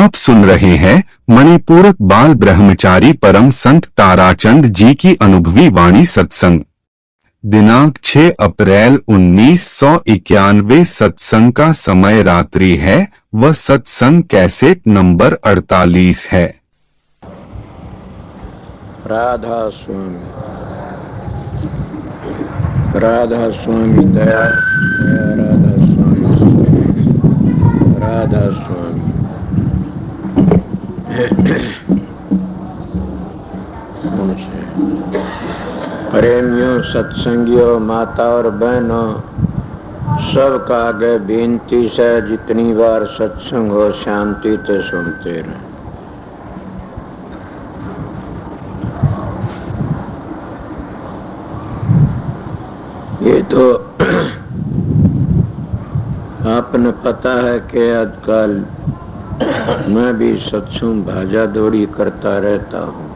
आप सुन रहे हैं मणिपूरक बाल ब्रह्मचारी परम संत ताराचंद जी की अनुभवी वाणी सत्संग। दिनांक 6 अप्रैल 1991। सत्संग का समय रात्रि है व सत्संग कैसेट नंबर 48 है। राधा स्वामी, राधा स्वामी दया, राधा स्वामी, राधा स्वामी। प्रेमियों, सत्संगियों, माता और बहनों, सबका आगे बेनती से जितनी बार सत्संग हो शांति से सुनते रहे। ये तो आपने पता है कि आजकल मैं भी सत्संग भाजा दौड़ी करता रहता हूँ।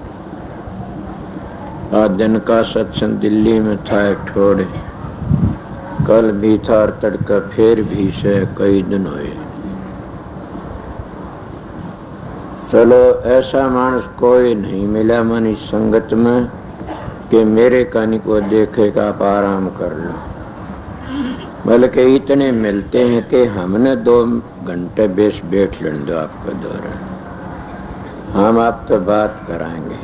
आज दिन का सत्संग दिल्ली में था एक ठोड़े, कल भी था और तड़का फिर भी से कई दिन हुए। चलो ऐसा मानस कोई नहीं मिला मन इस संगत में कि मेरे कहानी को देखेगा आप आराम कर लो, बल्कि इतने मिलते हैं कि हमने 2 घंटे बेस बैठ लेने दो आपका दौरा, हम आप तो बात कराएंगे।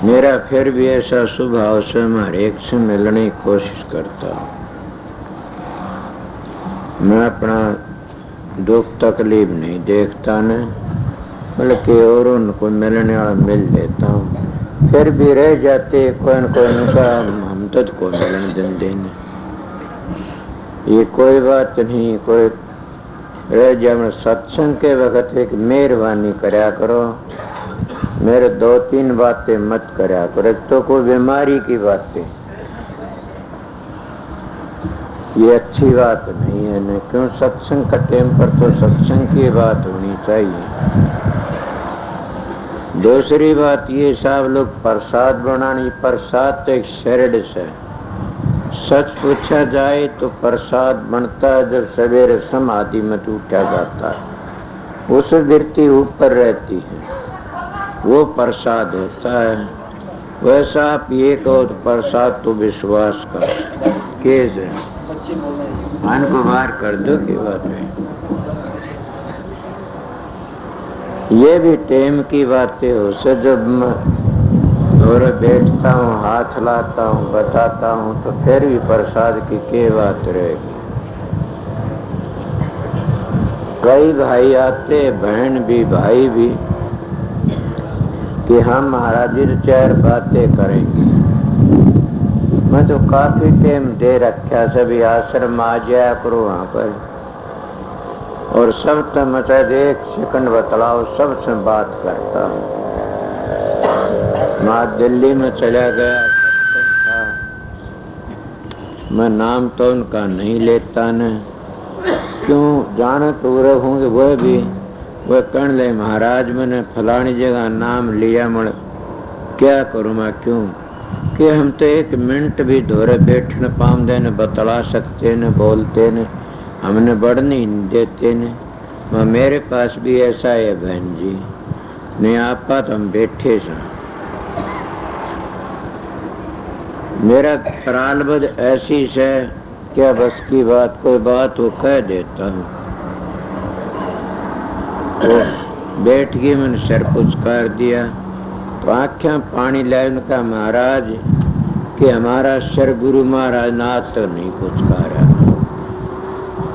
मेरा फिर भी ऐसा स्वभाव से हर एक से मिलने की कोशिश करता हूँ। मैं अपना दुख तकलीफ नहीं देखता न, बल्कि और उनको मिलने वाला मिल लेता हूँ। फिर भी रह जाते कोई न कोई उनका हम तो को मिलन दिन देने, ये कोई बात नहीं। कोई रह जाए सत्संग के वक्त एक मेहरबानी करया करो, मेरे 2-3 बातें मत करया करो। एक तो कोई बीमारी की बातें, ये अच्छी बात नहीं है न, क्यों सत्संग का टाइम पर तो सत्संग की बात होनी चाहिए। दूसरी बात ये सब लोग प्रसाद बनानी, प्रसाद तो एक शरड़ से, सच पूछा जाए तो प्रसाद बनता है जब सवेरे समाधि में उठा जाता है, उस वृत्ति ऊपर रहती है, वो प्रसाद होता है। वैसा आप ये कहो तो प्रसाद तो विश्वास का केस है, मन को बाहर कर दो की बात है। ये भी टेम की बातें हो से जब मैं दौरे बैठता हूँ, हाथ लाता हूँ, बताता हूँ, तो फिर भी प्रसाद की क्या बात रहेगी। कई भाई आते, बहन भी भाई भी, कि हम महाराज जी 4 बातें करेंगे। मैं तो काफी टाइम दे रखा, सभी आश्रम आ जाया करो वहां पर, और सब तो मतलब 1 सेकंड बतलाओ, सबसे बात करता हूँ। मैं दिल्ली में चला गया, मैं नाम तो उनका नहीं लेता न, क्यों जाने तो होंगे वह भी, वह कहने लगे महाराज मैंने फलानी जगह नाम लिया, मैं क्या करूँ मैं, क्यों कि हम तो 1 मिनट भी दौरे बैठ न पाते न, बतला सकते न, बोलते न, हमने बढ़ने देते न। मेरे पास भी ऐसा है बहन जी, नहीं आपा तो हम बैठे सा। मेरा प्रालबद्ध ऐसी से क्या बस की बात, कोई बात वो कह देता हूँ। तो बैठ गई, मैंने सर पुचकार दिया तो आँखें पानी लाए, उनका महाराज कि हमारा सर गुरु महाराज नाथ तो नहीं पुचकारा।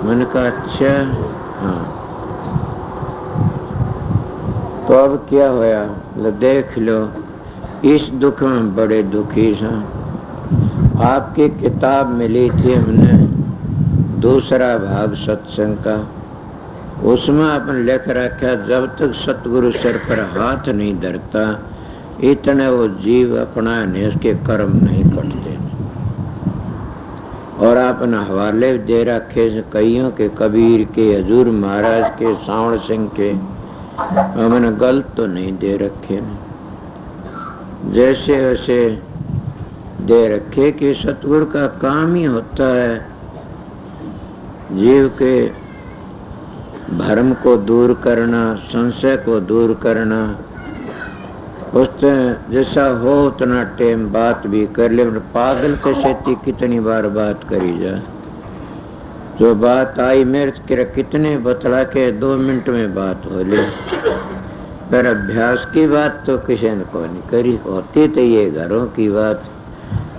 मैंने कहा अच्छा हाँ, तो अब क्या होया, देख लो इस दुख में बड़े दुखी हैं। आपकी किताब मिली थी हमने, दूसरा भाग सत्संग का, उसमें आपने लिख रखा जब तक सतगुरु सिर पर हाथ नहीं धरता इतने वो जीव अपना नहीं, उसके कर्म नहीं कटते। और आपने हवाले दे रखे कईयों के, कबीर के, हजूर महाराज के, सावण सिंह के, हमने गलत तो नहीं दे रखे, जैसे वैसे दे रखे कि सतगुरु का काम ही होता है जीव के भ्रम को दूर करना, संशय को दूर करना, उससे जैसा हो उतना टाइम बात भी कर ले। पागल के सेती कितनी बार बात करी जा, जो बात आई मेरे कितने बतला के 2 मिनट में बात हो ले। पर अभ्यास की बात तो किसी ने को नहीं करी, होती तो ये घरों की बात,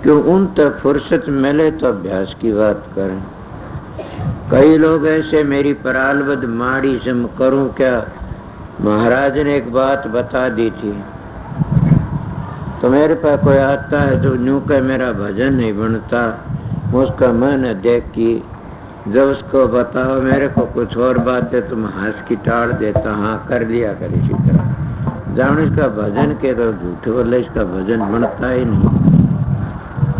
क्यों उन तक फुर्सत मिले तो अभ्यास की बात करें। कई लोग ऐसे मेरी परालबद माड़ी से करूं क्या, महाराज ने एक बात बता दी थी, तो मेरे पास कोई आता है तो यूं का मेरा भजन नहीं बनता, उसका मन देख की जब उसको बताओ मेरे को कुछ और बात है तो मैं हंस की टाड़ देता, हाँ कर लिया कर इसी तरह। जान इसका भजन के तो झूठे बोले, इसका भजन बनता ही नहीं।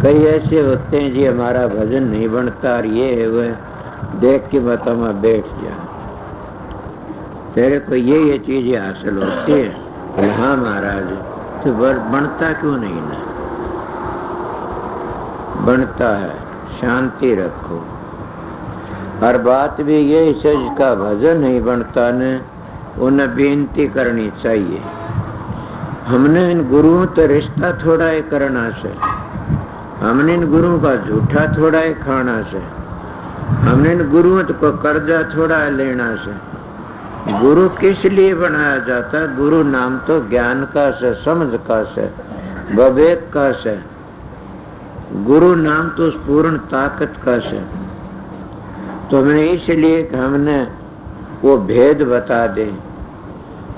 कई ऐसे होते हैं जी हमारा भजन नहीं बनता, और ये है वह देख के बता मैं बैठ जा, तेरे को ये चीजें हासिल होती है। हाँ महाराज, तो बनता क्यों नहीं ना, बनता है, शांति रखो। हर बात भी ये से जिसका भजन नहीं बनता न, उन्हें बेनती करनी चाहिए। हमने इन गुरुओं तो रिश्ता थोड़ा है करना से, हमने इन गुरुओं का झूठा थोड़ा है खाना से, हमने इन गुरुओं को कर्जा थोड़ा है लेना से। गुरु किस लिए बनाया जाता, गुरु नाम तो ज्ञान का से, समझ का से, विवेक का से, गुरु नाम तो पूर्ण ताकत का से। तो हमने इसलिए कि हमने वो भेद बता दे,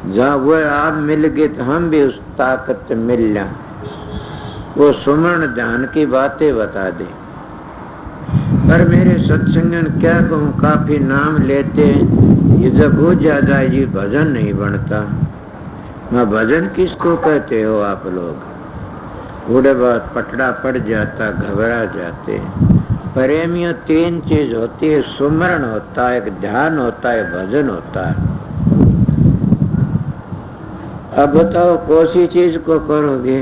जहाँ वो आप मिल गए तो हम भी उस ताकत से मिल जाए, वो सुमरण ध्यान की बातें बता दे। पर मेरे सत्संगन क्या कहूँ, काफी नाम लेते ये जब हो जाता है जी भजन नहीं बनता। मैं भजन किसको कहते हो आप लोग, बूढ़े बात पटड़ा पड़ जाता, घबरा जाते। प्रेमियों 3 चीज होती है, सुमरण होता है, एक ध्यान होता है, भजन होता है। अब बताओ कौन सी चीज को करोगे।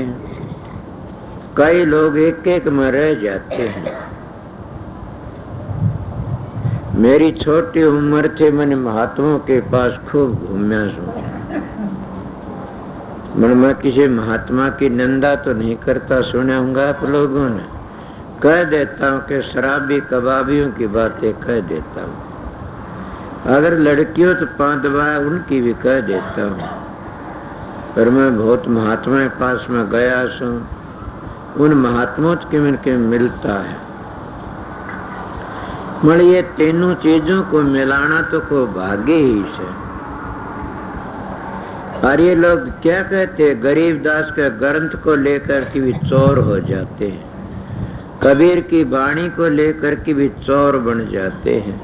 कई लोग एक एक में रह जाते हैं। मेरी छोटी उम्र थे, मैंने महात्माओं के पास खूब घूमया हूँ। मैं किसी महात्मा की निंदा तो नहीं करता, सुना होंगे आप लोगों ने, कह देता हूँ कि शराबी कबाबियों की बातें कह देता हूँ। अगर लड़कियों तो 5 बार उनकी भी कह देता हूँ। पर मैं बहुत महात्मा के पास में गया हूँ, उन महात्माओं के मिलके मिलता है। मगर ये तीनों चीजों को मिलाना तो को भाग्य ही से। और ये लोग क्या कहते हैं, गरीबदास के ग्रंथ को लेकर के भी चोर हो जाते हैं, कबीर की वाणी को लेकर के भी चोर बन जाते हैं,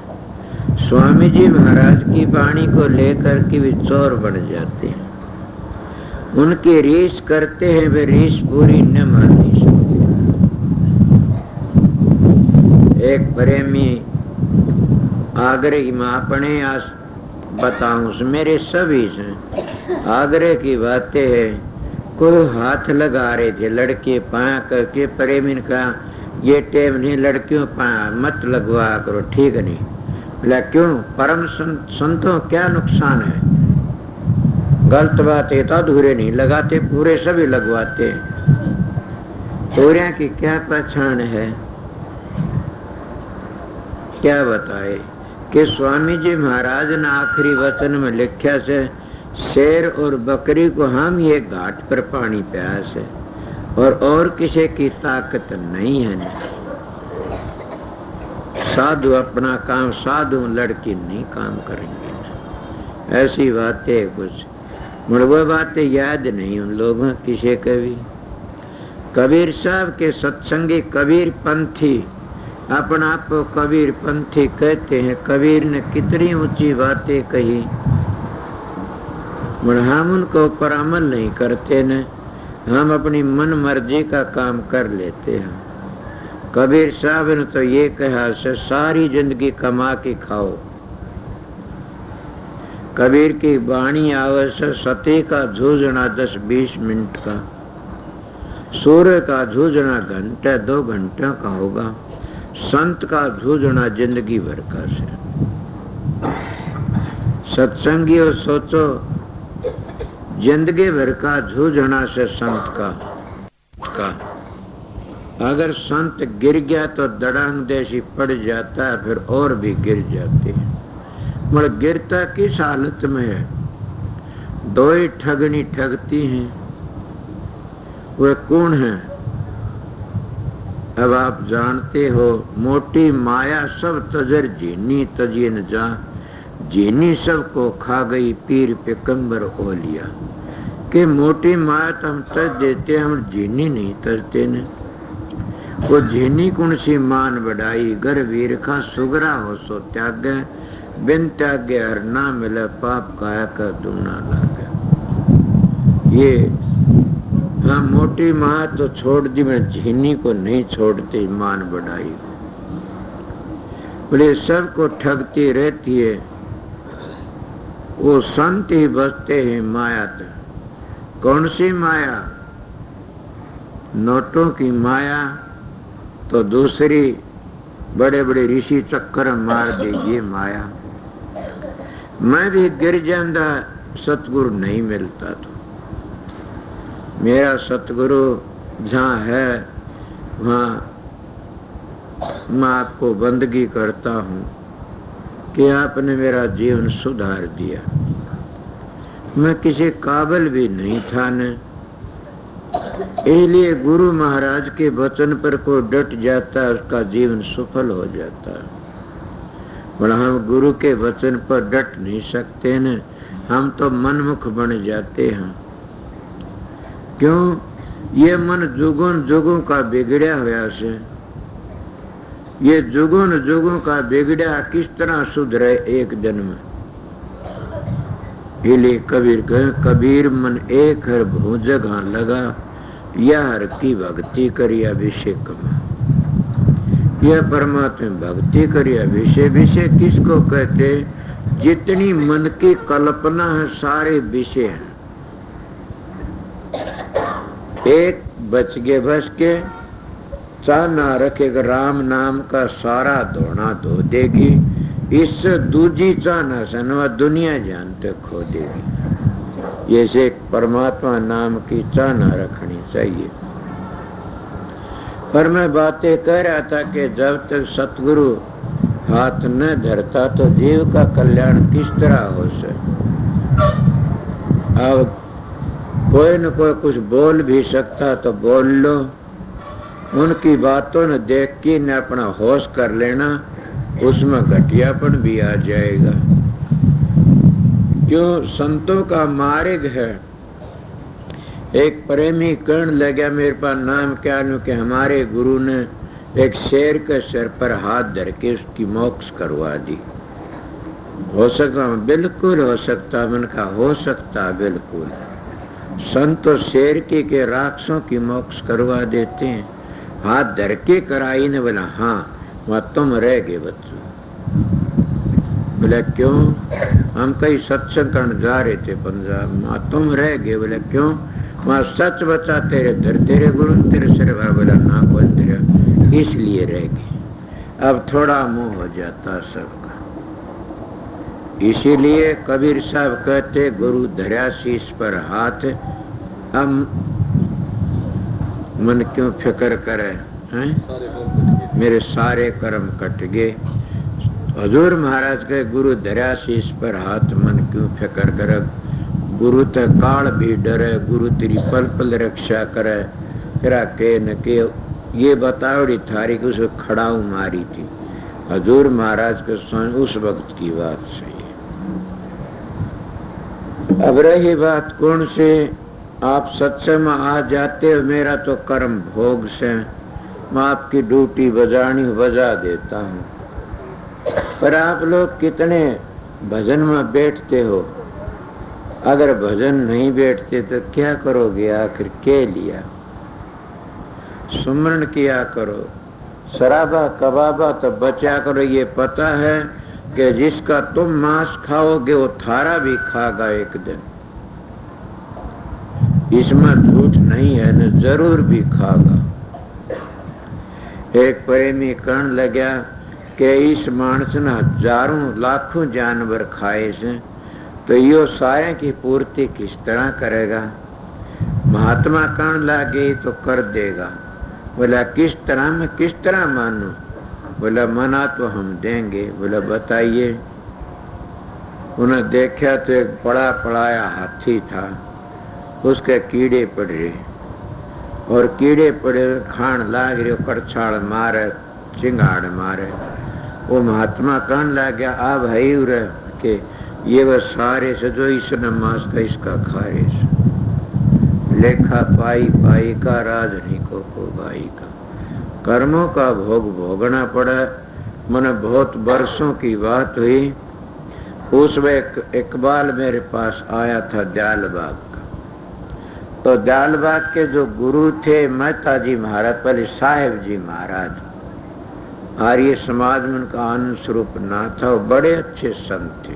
स्वामी जी महाराज की वाणी को लेकर के भी चोर बन जाते हैं। उनकी रीस करते हैं, वे रीस पूरी न मानी सकते। एक प्रेमी आगरे की माँ अपने बताऊं मेरे सभी से आगरे की बातें है। कोई हाथ लगा रहे थे, लड़के पाया करके प्रेमी ने कहा ये टेम नहीं, लड़कियों पाया मत लगवा करो, ठीक नहीं। बोला क्यों, परम संतों क्या नुकसान है, गलत बात है तो अधूरे नहीं लगाते, पूरे सभी लगवाते। पूरे की क्या पहचान है, क्या बताए कि स्वामी जी महाराज ने आखिरी वचन में लिखा से, शेर और बकरी को हम ये घाट पर पानी प्यास है, और किसी की ताकत नहीं है न। साधु अपना काम, साधु लड़की नहीं काम करेंगे न। ऐसी बातें कुछ मुड़वा बातें याद नहीं उन लोगों किसी कभी। कबीर साहब के सत्संगी कबीर पंथी अपना आप को कबीर पंथी कहते हैं। कबीर ने कितनी ऊंची बातें कही, मगर हम उनको ऊपर अमल नहीं करते न, हम अपनी मन मर्जी का काम कर लेते हैं। कबीर साहब ने तो ये कहा से सारी जिंदगी कमा के खाओ। कबीर की वाणी आवे से सती का जूझना 10-20 मिनट का, सूर्य का जूझना घंटे 2 घंटे का होगा, संत का जूझना जिंदगी भर का से। सत्संगियों सोचो, जिंदगी भर का जूझना से संत का अगर संत गिर गया तो दड़ंग देशी पड़ जाता है, फिर और भी गिर जाते हैं। मगर गिरता किस हालत में है? दो ही ठगनी ठगती हैं, वे कौन है? अब आप जानते हो, मोटी माया सब तजर झीनी तजिए न जा, झीनी सबको खा गई पीर पैगंबर ओलिया। कि मोटी माया तो हम तज देते, हम झीनी नहीं तजते न। वो झीनी कौन सी मान बढ़ाई, घर वीर का सुगरा हो सो त्याग, बिन त्यागे हर ना मिले पाप काया का दूना लागे। ये हाँ, मोटी माँ तो छोड़ दी, मैं झीनी को नहीं छोड़ती मान बढ़ाई। बोले सबको ठगती रहती है, वो संत ही बचते हैं माया तक। कौन सी माया? नोटों की माया तो दूसरी बड़े बड़े ऋषि चक्कर मार दे, ये माया। मैं भी गिर जाता, सतगुरु नहीं मिलता तो। मेरा सतगुरु जहाँ है वहाँ मैं आपको बंदगी करता हूँ कि आपने मेरा जीवन सुधार दिया। मैं किसी काबिल भी नहीं था न, इसलिए गुरु महाराज के वचन पर कोई डट जाता है, उसका जीवन सफल हो जाता है। पर हम गुरु के वचन पर डट नहीं सकते न, हम तो मनमुख बन जाते हैं। क्यों? ये मन जुगों जुगों का बिगड़या हुआ से, ये जुगों जुगों का बिगड़ा किस तरह सुधरे एक दिन में? इसलिए कबीर कहे, कबीर मन एक हर भू जगह लगा, यह हर की भक्ति करी अभिषेक में। यह परमात्मा भक्ति करी अभिषेक। विषय किसको कहते? जितनी मन की कल्पना है सारे विषय हैं। एक बच के बस के चाह ना रखेगा, राम नाम का सारा धोना धो देगी। इससे दूजी चाह ना सनवा दुनिया जानते खो देगी। ये से परमात्मा नाम की चाह ना रखनी चाहिए। पर मैं बातें कह रहा था कि जब तक सतगुरु हाथ न धरता तो जीव का कल्याण किस तरह हो सके। अब कोई न कोई कुछ बोल भी सकता तो बोल लो, उनकी बातों ने देख के न अपना होश कर लेना, उसमें घटियापन भी आ जाएगा। क्यों? संतों का मार्ग है। एक प्रेमी कहने लगा मेरे पास नाम क्या लूं कि हमारे गुरु ने एक शेर के सिर पर हाथ धर के उसकी मोक्ष करवा दी। हो सकता? बिल्कुल हो सकता। मन का हो सकता बिल्कुल। संत शेर के राक्षसों की मोक्ष करवा देते हैं। हाथ धर के कराई ने बोला हाँ, वहां तुम रह गए बच्चों। बोले क्यों? हम कहीं सत्संग करने जा रहे थे पंजाब, वहां तुम रह गए। बोले क्यों? वहां सच बचा तेरे दर, तेरे गुरु तेरे सिर। बोला ना कोई तेरा, इसलिए रह गए। अब थोड़ा मुंह हो जाता सबका। इसीलिए कबीर साहब कहते गुरु धरा शीश पर हाथ, हम मन क्यों फिक्र करे हैं? मेरे सारे कर्म कट गए। हजूर महाराज के गुरु धरा शीश पर हाथ, मन क्यों फिक्र करे। गुरु ते काल भी डरे, गुरु तेरी पल पल रक्षा करे। तेरा के न के ये बताओड़ी थारी कि उसको खड़ाऊ मारी थी। हजूर महाराज के स्वामी उस वक्त की बात सही है। अब रही बात कौन से आप सत्संग में आ जाते हो, मेरा तो कर्म भोग से मैं आपकी ड्यूटी बजानी बजा देता हूँ। पर आप लोग कितने भजन में बैठते हो? अगर भजन नहीं बैठते तो क्या करोगे? आखिर के लिया सुमरण किया करो, शराबा कबाबा तो बचा करो। ये पता है कि जिसका तुम मांस खाओगे वो थारा भी खागा एक दिन। इसमें झूठ नहीं है न, जरूर भी खागा। एक प्रेमी कहने लगा कि इस मानस ने हजारों लाखों जानवर खाए से, तो यो सारे की पूर्ति किस तरह करेगा? महात्मा कहने लगे तो कर देगा। बोला किस तरह? मैं किस तरह मानूं? बोला मना तो हम देंगे। बोला बताइए। उन्हें देखा तो एक बड़ा पड़ाया हाथी था, उसके कीड़े पड़े और कीड़े पड़े खान लाग रहे, करछाड़ मारे, चिंगाड़ मारे। वो महात्मा कहने लग गया आ भाई उरे के ये वह सारे से जो इसने मांस का इसका खा रहे लेखा पाई पाई का राज नहीं को भाई का कर्मों का भोग भोगना पड़ा। मैंने बहुत वर्षों की बात हुई। उस वक्त इकबाल मेरे पास आया था दयालबाग का। तो दयालबाग के जो गुरु थे मेहता जी महाराज, पहले साहेब जी महाराज, आर्य समाज में उनका आनंद स्वरूप ना था, वो बड़े अच्छे संत थे।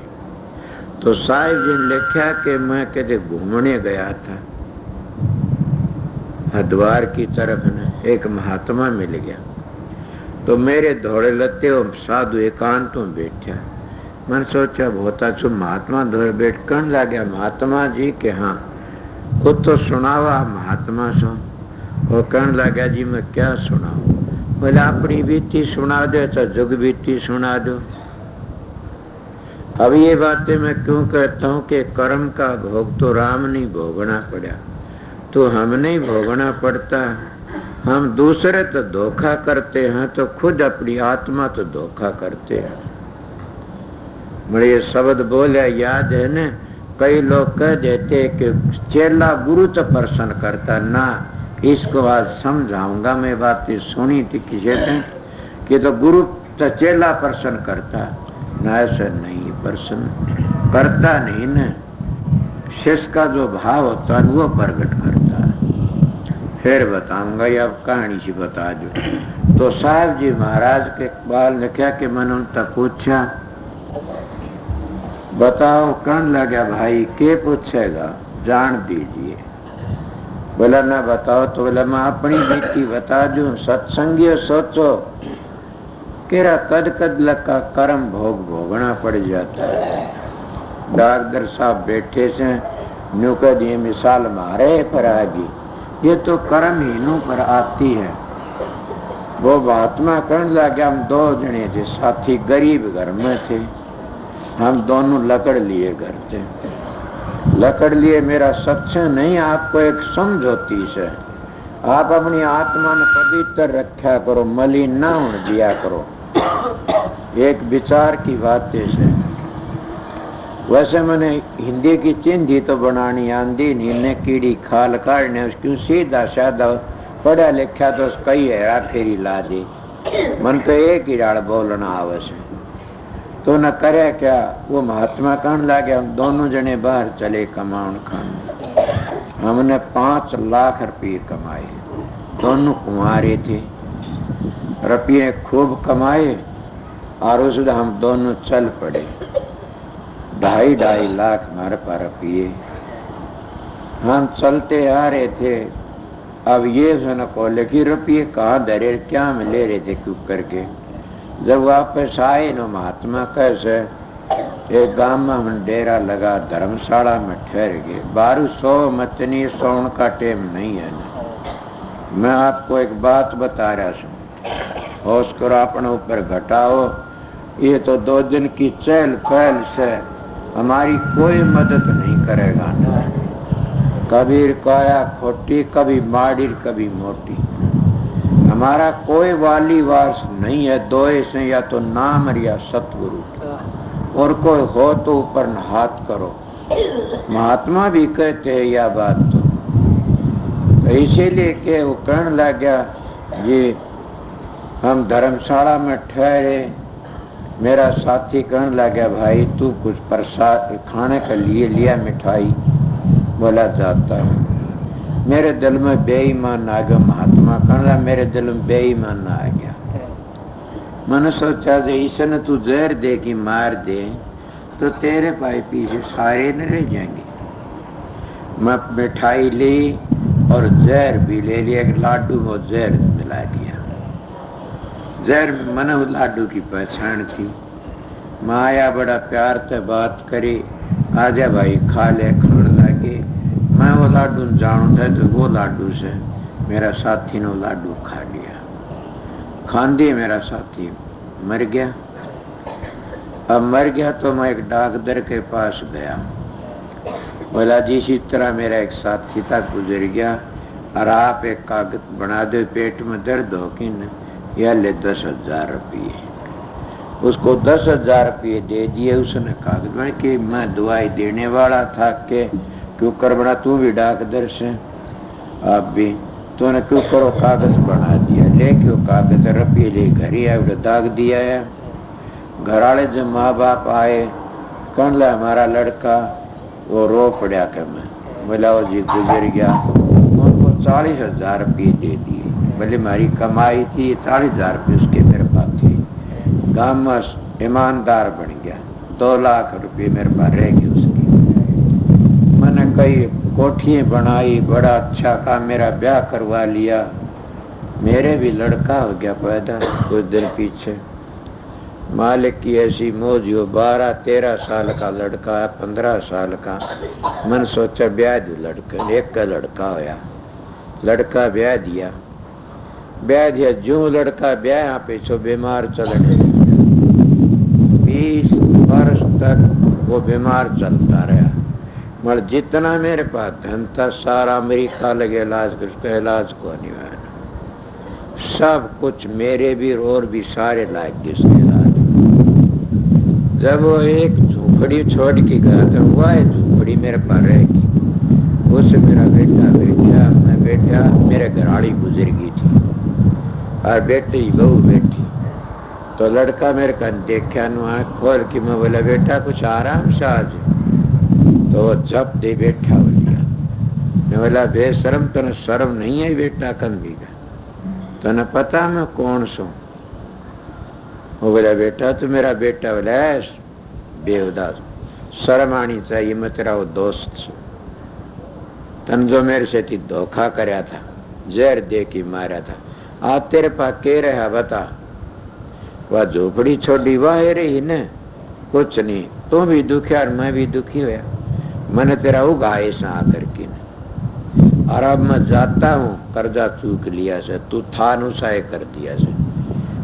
तो साहिब जी ने लिखा कि मैं कदे घूमने गया था हरिद्वार की तरफ ने, एक महात्मा मिल गया। तो मेरे धोड़े लते साधु एकांत में बैठा। मैंने सोचा बहुत अच्छा महात्मा धोड़े बैठ कर ला गया। महात्मा जी के हाँ खुद तो सुनावा महात्मा सो। वो कहने लगा जी मैं क्या सुनाऊं? बोले अपनी बीती सुना दो तो जुग बीती सुना दो। अब ये बातें मैं क्यों कहता हूँ कि कर्म का भोग तो राम नहीं भोगना पड़ा, तो हम नहीं भोगना पड़ता। हम दूसरे तो धोखा करते हैं तो खुद अपनी आत्मा तो धोखा करते हैं। मुझे ये शब्द बोले याद है न, कई लोग कह देते कि चेला गुरु तो प्रसन्न करता ना। इसको आज समझाऊंगा मैं। बात सुनी थी किसी ने कि तो गुरु तो चेला प्रसन्न करता ना, ऐसा नहीं प्रसन्न करता नहीं न। शिष्य का जो भाव होता है वो प्रकट करता है। फिर बताऊंगा ये अब कहानी से बता दो। तो साहब जी महाराज के बाल ने क्या कि मैंने उनसे पूछा बताओ। कहने लगा भाई के पूछेगा जान दीजिए। बोला ना बताओ। तो बोला मैं अपनी बीती बता दूं। सत्संगी सोचो केरा कद कद लका कर्म भोग भोगना पड़ जाता है। डॉक्टर साहब बैठे से न्यू कह दिए मिसाल मारे पर आ गई, ये तो कर्म हीनों पर आती है। वो महात्मा कहने लगे हम दो जने थे साथी, गरीब घर में थे। हम दोनों लकड़ लिए घर थे। लकड़ लिए मेरा सत्संग नहीं, आपको एक समझौती से आप अपनी आत्मा ने पवित्र रखा करो, मलिन ना होने दिया करो। एक विचार की बात से वैसे मैंने हिंदी की चिंधी तो बनानी आंदी नहीं ने, कीड़ी खाल काटने उसकी सीधा साधा पढ़ा लिखा तो कई हेरा फेरी ला दी। मन तो एक ही राड़ बोलना आवश्यक तो न करे क्या। वो महात्मा कहने लगे हम दोनों जने बाहर चले कमाउन खान। हमने 5 लाख रुपये कमाए, दोनों कुंवारे थे। रुपये खूब कमाए और उस हम दोनों चल पड़े। 2.5 लाख हमारे पास रुपये। हम चलते आ रहे थे। अब ये सुन को लेकिन रुपये कहाँ धरे क्या में ले रहे थे क्यों करके। जब वापस आए न महात्मा कैसे एक गांव में हम डेरा लगा, धर्मशाला में ठहर गए। 1200 मतनी सोन का टेम नहीं है न। मैं आपको एक बात बता रहा हूँ, होश करो अपने ऊपर घटाओ। ये तो 2 दिन की चहल पहल से हमारी कोई मदद नहीं करेगा न। कबीर काया खोटी, कभी माड़ी कभी मोटी। हमारा कोई वाली वास नहीं है। 2 से या तो नाम या सतगुरु, और कोई हो तो ऊपर हाथ करो। महात्मा भी कहते हैं यह बात। तो इसीलिए के वो कहने लग गया जी हम धर्मशाला में ठहरे। मेरा साथी कहने लग गया भाई तू कुछ प्रसाद खाने के लिए लिया मिठाई। बोला जाता है। मेरे दिल में बेईमान आ गया। महात्मा कहना मेरे दिल में बेईमान आ गया। मैंने सोचा इसने तू जहर दे की मार दे तो तेरे भाई पीछे सारे न रह जाएंगे। मैं मिठाई ली और जहर भी ले लिया। एक लाडू में जहर मिला दिया। जहर मैंने लाडू की पहचान थी। माया बड़ा प्यार से बात करी। आजा भाई खा ले खान लगे। मैं वो लाडू जानू था तो वो लाडू से मेरा साथी ने लाडू खा लिया। खांदी मेरा साथी मर गया। अब मर गया तो मैं एक डॉक्टर के पास गया। बोला जी इसी तरह मेरा एक साथी था गुजर गया और आप एक कागज बना दो, पेट में दर्द हो कि न, या ले 10,000 रुपये। उसको 10,000 रुपये दे दिए। उसने कागज बना कि मैं दवाई देने वाला था के क्यों कर बना, तू भी डॉक्टर से आप भी, तूने क्यों करो कागज बना दिया। ले क्यों कागज रुपये ले घर ही आए दाग दिया है। घर वाले जब माँ बाप आए कौन ला हमारा लड़का, वो रो पड़ा के मैं बोला वो जी गुजर गया। उनको 40,000 रुपये दे दिए। बोले हमारी कमाई थी 40,000 रुपये उसके मेरे पास थे। गाँव में ईमानदार बन गया। 2 लाख रुपये मेरे पास रह गए उसकी। मैंने कई कोठियाँ बनाई, बड़ा अच्छा काम, मेरा ब्याह करवा लिया। मेरे भी लड़का हो गया पैदा कुछ दिन पीछे। मालिक की ऐसी मौज हो, 12-13 साल का लड़का है, 15 साल का। मैंने सोचा ब्याह दू लड़का, एक का लड़का होया, लड़का ब्याह दिया। जो लड़का ब्याह यहाँ पे सो बीमार चलने 20 वर्ष तक वो बीमार चलता रहा। मगर जितना मेरे पास धन था सारा अमेरिका लगे इलाज कर, इलाज को नहीं हुआ। सब कुछ मेरे भी और भी सारे लायक जिसके इलाज। जब वो एक झोपड़ी छोड़ के गया तो वह झोपड़ी मेरे पास रहेगी। उससे मेरा बेटा मैं बेटा मेरे घरवाली गुजर गई थी और बेटी बहू बैठी। तो लड़का मेरे का देखा नु आँख खोल के, मैं बोला बेटा कुछ आराम से आज। तो वो जब दे बैठा हो लिया। मैं बोला बेशरम तने शर्म नहीं है बेटा कंदी का, तने पता मैं कौन सो। वो बोला बेटा तू मेरा बेटा। बोला बेहुदा शर्म आनी चाहिए, मैं तेरा वो दोस्त सो। तन जो मेरे से धोखा कराया था, जहर दे के मारा था, आज तेरे पास के रहा बता। वह झोपड़ी छोड़ी वाह रही न कुछ नहीं, तू भी दुखी और मैं भी दुखी हुआ। मैंने तेरा उगाए से आकर के और अब मैं जाता हूँ, कर्जा चूक लिया से, तू था नुसाए कर दिया से।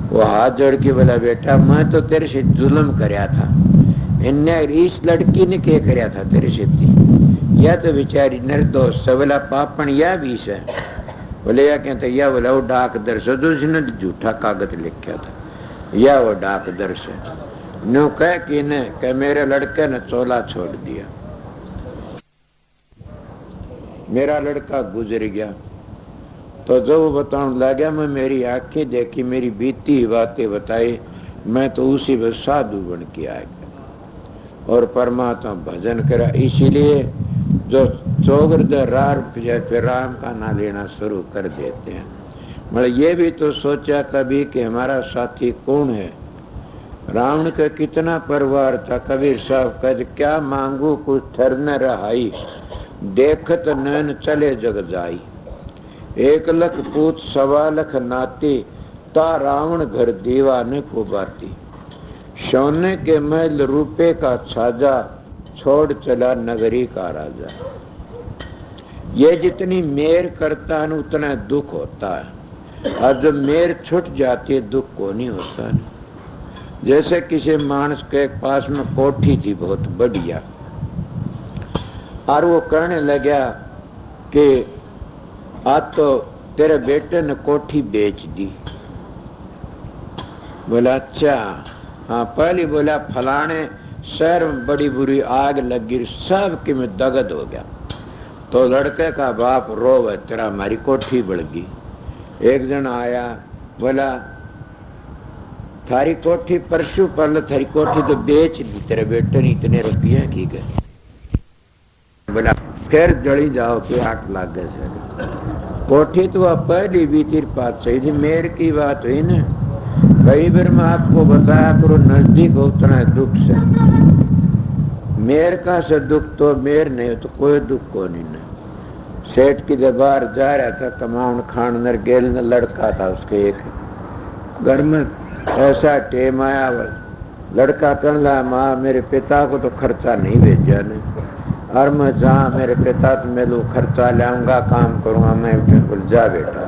वो हाथ जोड़ के बोला बेटा मैं तो तेरे से जुल्म करया था, इन्ने इस लड़की ने क्या करया था तेरे से थी, या तो बेचारी निर्दोष से। बोला पापन या भी से। बोले या कहते या बोला वो डाक दर से जो उसने झूठा कागज लिखा था, या वो डाक दर से नो कह कि ने कह मेरे लड़के ने चोला छोड़ दिया। मेरा लड़का गुजर गया तो जो वो बताने लगा, मैं मेरी आंखें देखी, मेरी बीती बातें बताई। मैं तो उसी में साधु बन के आ गया और परमात्मा भजन करा। इसीलिए जो चौगर्द रार फिर राम का नाम लेना शुरू कर देते हैं। मतलब ये भी तो सोचा कभी कि हमारा साथी कौन है। रावण का कितना परिवार था। कबीर साहब कद क्या मांगू कुछ ठर न रहाई, देखत नैन चले जग जाई। 1 लाख पूत 1.25 लाख नाती, ता रावण घर दीवाने को बाती। सोने के महल रुपए का छाजा, छोड़ चला नगरी का राजा। ये जितनी मेर करता है उतना दुख होता है, और जब मेर छूट जाती है दुख को नहीं होता है। जैसे किसी मानस के पास में कोठी थी बहुत बढ़िया, और वो कहने लगा कि आज तो तेरे बेटे ने कोठी बेच दी। बोला अच्छा हाँ। पहले बोला फलाने शहर में बड़ी बुरी आग लगी, सब के में दगद हो गया। तो लड़के का बाप रोवे तेरा हमारी कोठी बढ़ गई। एक जन आया बोला थारी कोठी परसों पहले थारी कोठी तो बेच दी, तेरे बेटे ने इतने रुपये की गए। बोला फिर जड़ी जाओ के 8 लाख गए। कोठी तो वह पहली भी तेरे पास सही थी। मेर की बात हुई ना, कई बार मैं आपको बताया करो नजदीक हो उतना दुख से। मेर का से दुख तो मेर नहीं तो कोई दुख को नहीं। सेठ की दरबार जा रहा था कमाउन खान नरगेल न लड़का था उसके। एक घर में ऐसा टेम आया लड़का कहने लगा माँ मेरे पिता को तो खर्चा नहीं भेजा ने, और मैं जहाँ मेरे पिता तो मैं लो खर्चा लाऊंगा काम करूँगा मैं, बिल्कुल जा बेटा।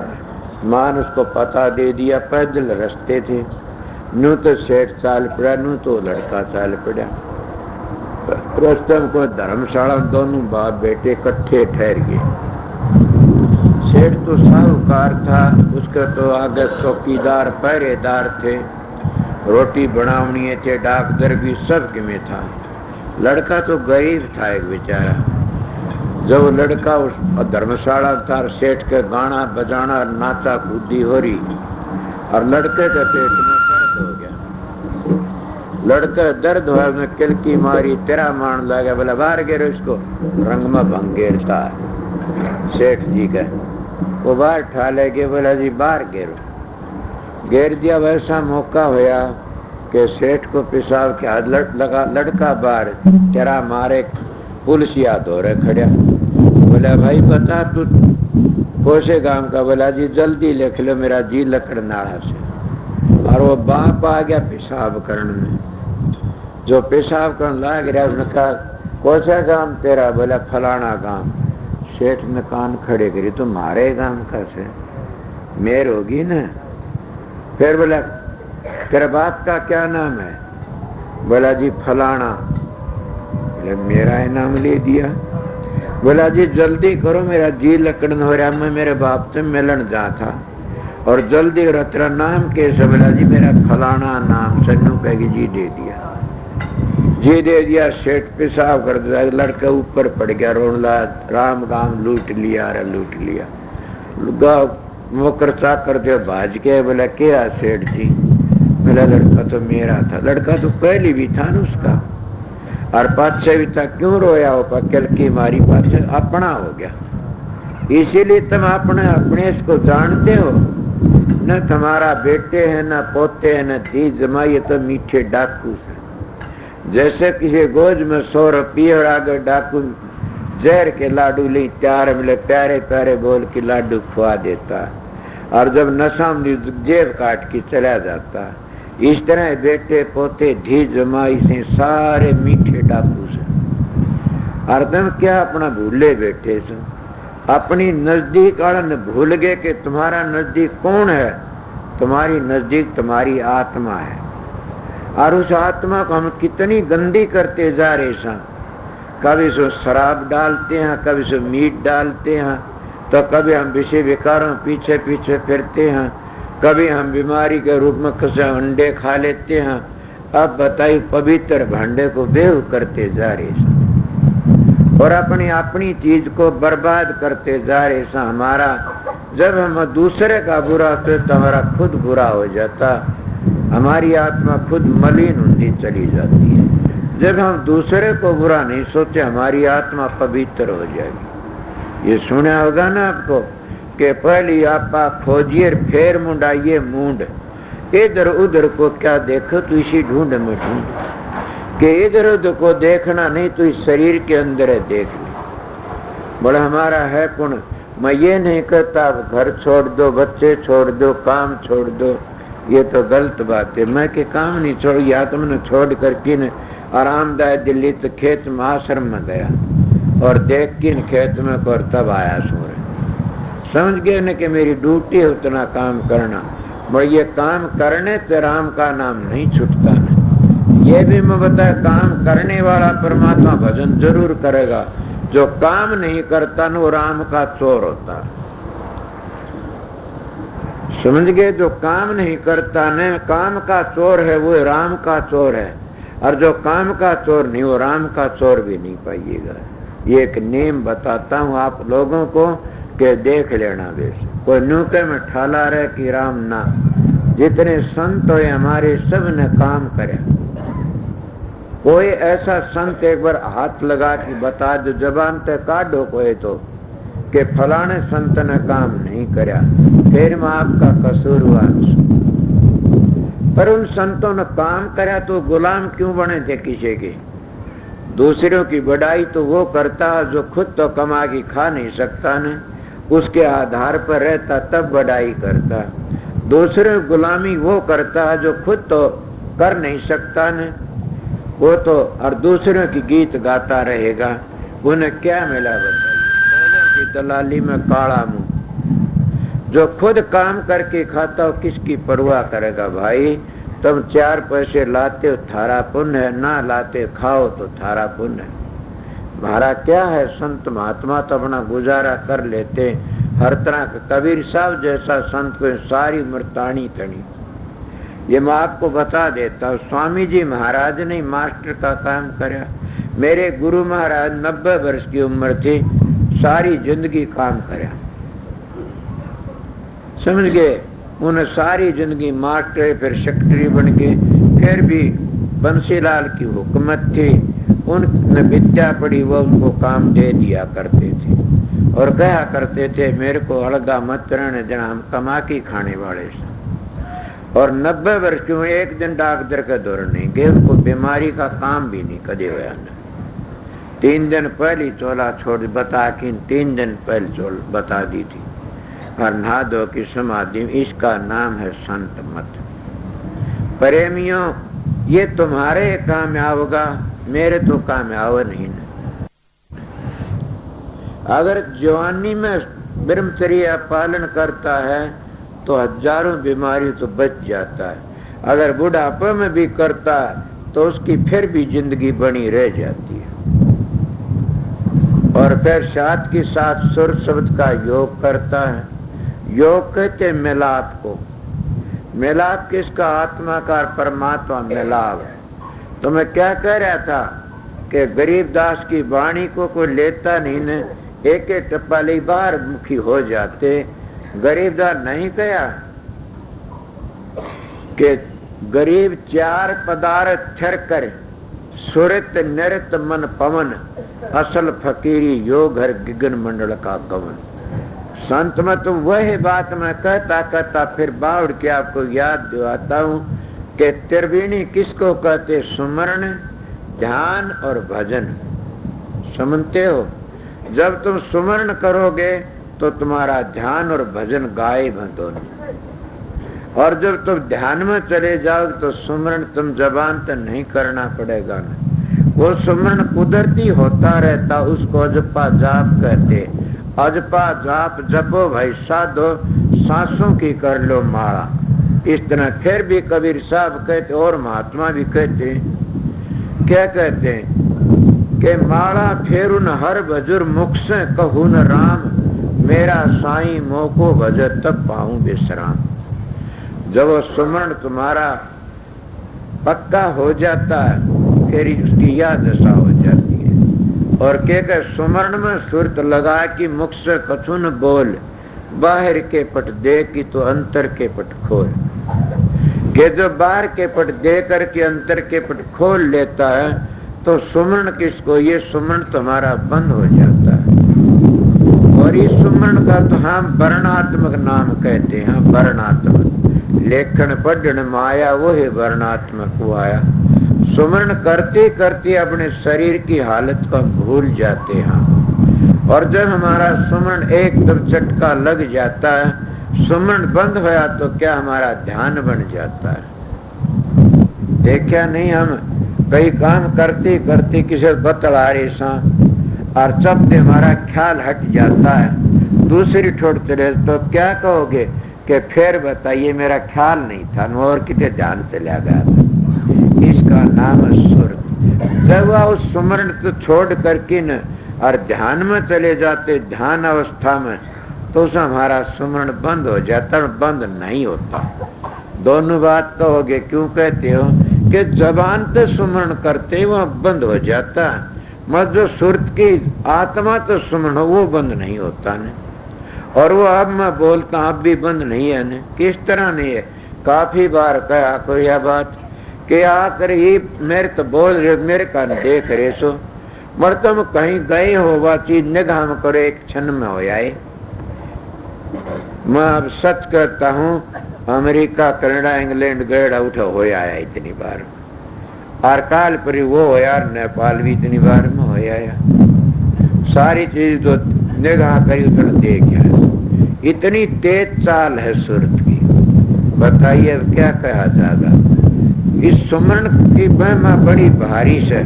माँ ने उसको पता दे दिया, पैदल रास्ते थे, नू तो सेठ चाल पड़ा, नू तो लड़का चाल पड़ा। रास्ते में कोई धर्मशाला, दोनों बाप बेटे इकट्ठे ठहर गए। सेठ तो साहूकार था, उसके तो आगे चौकीदार पहरेदार थे, रोटी बनावनी थे, डाकदर भी सब में था। लड़का तो गरीब था एक बेचारा। जब लड़का उस धर्मशाला था, सेठ के गाना बजाना नाचा कूदी हो रही, और लड़के के पेट में दर्द हो गया। लड़का दर्द हुआ, उसने किलकी मारी, तेरा मान लगा, बोला बाहर गिरो इसको, रंग में भंग गिरता सेठ जी का। वो बाहर ठा ले गए, बोला जी बाहर गिरो। गिर दिया। वैसा मौका होया कि सेठ को पेशाब के हाथ लगा, लड़का बाहर तेरा मारे पुलिसिया दौरे खड़ा। बोला भाई बता तू कोसे गांव का? बोला जी जल्दी लिख लो, मेरा जी लकड़ नाड़ा से। और वो बाप आ गया पेशाब करने में, जो पेशाब करने लग गया, उसने कहा कोसा गांव तेरा? बोला फलाना गांव। सेठ ने कान खड़े करी, तुम्हारे गांव का से मेर होगी ना? फिर बोला तेरे बाप का क्या नाम है? बोला जी फलाना। बोला मेरा ही नाम ले दिया। बोला जी जल्दी करो, मेरा जी लकड़न हो रहा, मैं मेरे बाप से मिलन जा था, और जल्दी करो, तेरा नाम कैसे? बोला जी मेरा फलाना नाम। सन्नू कहेगी जी दे दिया, जी दे दिया। सेठ पेशाब कर दिया, लड़का ऊपर पड़ गया, रोना, राम गांव लूट लिया, रे लूट लिया। मोकर चाकर दे भाज के। बोला क्या सेठ जी? बोला लड़का तो मेरा था। लड़का तो पहले भी था ना उसका, और पाछे भी था, क्यों रोया हो? पकड़ की मारी, पाछे अपना हो गया। इसीलिए तुम अपने अपने इसको जानते हो न, तुम्हारा बेटे है न पोते है न धी जमाई है, तो मीठे डाकू से। जैसे किसी गोज में 100 रुपये और आगे डाकू जहर के लाडू ले तैयार मिले, प्यारे प्यारे बोल के लाडू खुआ देता, और जब नशा में जेब काट के चला जाता। इस तरह बेटे पोते धी जमाई से सारे मीठे डाकू से। और तुम क्या अपना भूले बैठे से? अपनी नजदीक वाले भूल गए कि तुम्हारा नजदीक कौन है? तुम्हारी नजदीक तुम्हारी आत्मा है, और उस आत्मा को हम कितनी गंदी करते जा रहे हैं। कभी सो शराब डालते हैं, कभी सो मीट डालते हैं, तो कभी हम विषय विकारों पीछे पीछे फिरते हैं, कभी हम बीमारी के रूप में कसे अंडे खा लेते हैं। अब बताइए पवित्र भांडे को बेहू करते जा रहे हैं, और अपनी चीज को बर्बाद करते जा रहे हैं। हमारा जब हम दूसरे का बुरा तो हमारा खुद बुरा हो जाता, हमारी आत्मा खुद मलिन होती चली जाती है। जब हम दूसरे को बुरा नहीं सोचे, हमारी आत्मा पवित्र हो जाएगी। ये सुना होगा ना आपको कि पहली आपा खोजिए फिर मुंडाइए मूंड, इधर उधर को क्या देखो तो इसी ढूंढ में ढूंढ, कि इधर उधर को देखना नहीं तो इस शरीर के अंदर है देख ले। बोला हमारा है पुण्य। मैं ये नहीं कहता आप घर छोड़ दो, बच्चे छोड़ दो, काम छोड़ दो, ये तो गलत बात है। मैं के काम नहीं छोड़, या तुमने छोड़ करके न आरामदायक दिल्ली तो खेत में आश्रम में गया, और देख के खेत में कर तब आया सूर्य। समझ गए न कि मेरी ड्यूटी है उतना काम करना। मैं ये काम करने से राम का नाम नहीं छूटता न। ये भी मैं बताया, काम करने वाला परमात्मा भजन जरूर करेगा, जो काम नहीं करता न वो राम का चोर होता है। समझ गए? जो काम नहीं करता न काम का चोर है, वो राम का चोर है, और जो काम का चोर नहीं वो राम का चोर भी नहीं पाइएगा। ये एक नेम बताता हूँ आप लोगों को कि देख लेना। बेश कोई न्यूके में ठाला रहे कि राम ना, जितने संत हुए हमारे सब ने काम करे। कोई ऐसा संत एक बार हाथ लगा के बता दो, जबान तक काटो कोई तो कि फलाने संत ने काम नहीं करया, फिर में आपका कसूर हुआ। पर उन संतों ने काम करा तो गुलाम क्यों बने थे किसी के? दूसरों की बढ़ाई तो वो करता जो खुद तो कमा के खा नहीं सकता ने, उसके आधार पर रहता तब बढ़ाई करता। दूसरे गुलामी वो करता जो खुद तो कर नहीं सकता न, वो तो और दूसरों की गीत गाता रहेगा, उन्हें क्या मिला बताइए। की दलाली में काला मुंह, जो खुद काम करके खाता हो किसकी परवाह करेगा भाई। तुम 4 पैसे लाते हो थारा पुण्य है, ना लाते खाओ तो थारा पुण्य है। हमारा क्या है, संत महात्मा तो अपना गुजारा कर लेते। हर तरह का कबीर साहब जैसा संत को सारी उम्र तानी तनी। ये मैं आपको बता देता हूँ, स्वामी जी महाराज ने मास्टर का काम करा। मेरे गुरु महाराज 90 वर्ष की उम्र थी, सारी जिंदगी काम करा, समझ गए। उन्हें सारी जिंदगी मास्टर, फिर सेक्रेटरी बन गए, फिर भी बंसीलाल की हुकूमत थी, उनने विद्या पढ़ी, वो उनको काम दे दिया करते थे और कहा करते थे मेरे को अलगा मत रहने देना, हम कमा के खाने वाले से। और 90 वर्ष की एक दिन डॉक्टर के दौर नहीं गए, उनको बीमारी का काम भी नहीं कदे हुआ। 3 दिन पहले चोला छोड़ बता कि 3 दिन पहले चोल बता दी थी। और नहा धो की समाधि, इसका नाम है संत मत। प्रेमियों, ये तुम्हारे काम आओगा, मेरे तो काम आओ नहीं न। अगर जवानी में ब्रह्मचर्य पालन करता है तो हजारों बीमारी तो बच जाता है। अगर बुढ़ापे में भी करता है तो उसकी फिर भी जिंदगी बनी रह जाती है। और फिर साथ के साथ सुर शब्द का योग करता है। योग कहते मिलाप को। मिलाप किसका? आत्मा का परमात्मा मिलाप है। तो मैं क्या कह रहा था कि गरीबदास की वाणी को कोई लेता नहीं न, एक एक टप्पाली बार मुखी हो जाते। गरीबदास नहीं कहा कि गरीब 4 पदार्थ ठर कर, सुरत नृत मन पवन, असल फकीरी योग हर गिगन मंडल का गवन। संत में तो वही बात मैं कहता फिर बाउड़ के आपको याद दिलाता हूँ कि त्रिवेणी किसको कहते? सुमरण, ध्यान और भजन। समझते हो? जब तुम सुमरण करोगे तो तुम्हारा ध्यान और भजन गायब है दोनों। और जब तुम ध्यान में चले जाओगे तो सुमरण तुम जबान तो नहीं करना पड़ेगा ना। वो सुमरण कुदरती होता रहता, उसको अजपा जाप कहते। अजपा जाप जपो भाई साधो, सांसों की कर लो माला। इस तरह फिर भी कबीर साहब कहते और महात्मा भी कहते, क्या कहते हैं कि माला फेरुन हर भजुर मुख से कहू न राम, मेरा साईं मोको भज तब पाऊं विश्राम। जब वो सुमरण तुम्हारा पक्का हो जाता है फिर उसकी याद दशा हो जाती है। और क्या सुमरण में सुरत लगा कि मुख से कछु न बोल, बाहर के पट दे कि तो अंतर के पट खोल। के जो बाहर के पट दे करके अंतर के पट खोल लेता है तो सुमरण किसको? ये सुमरण तुम्हारा बंद हो जाता है। और इस सुमरण का तो हम वर्णात्मक नाम कहते हैं। वर्णात्मक लेखन पढ़न माया, वो है वर्णात्मक को आया। सुमरण करते करते अपने शरीर की हालत को भूल जाते हैं। और जब हमारा सुमरण एकदम चटका लग जाता है, सुमरण बंद होया तो क्या हमारा ध्यान बन जाता है। देखा नहीं, हम कई काम करते करते किसी बतला रहे सा और चपते हमारा ख्याल हट जाता है, दूसरी छोड़ते रहे तो क्या कहोगे कि फिर बताइए मेरा ख्याल नहीं था और कितने ध्यान चला गया था। इसका नाम है सुर। जब उस सुमरण तो छोड़ करके न और ध्यान में चले जाते, ध्यान अवस्था में, तो उस हमारा सुमरण बंद हो जाता, बंद नहीं होता। दोनों बात कहोगे, क्यों कहते हो कि जबान तो सुमरण करते वह बंद हो जाता, मगर जो सुरत की आत्मा तो सुमरण हो वो बंद नहीं होता न। और वो अब मैं बोलता अब भी बंद नहीं है न। किस तरह नहीं है? काफी बार कहा कोई यह बात कि आकर ये मेरे तो बोल रहे, मेरे कान देख रहे सो, मर तुम कहीं गए हो वह चीज निगाह में करो, एक क्षण में हो जाए। मैं अब सच कहता हूँ, अमेरिका, कनाडा, इंग्लैंड गए उठा हो आया इतनी बार, और काल पर वो हो यार, नेपाल भी इतनी बार में हो आया। सारी चीज तो निगाह करी उतर देख आया। इतनी तेज चाल है सूरत की, बताइए अब क्या कहा जाएगा। इस सुमरण की महिमा बड़ी भारी से।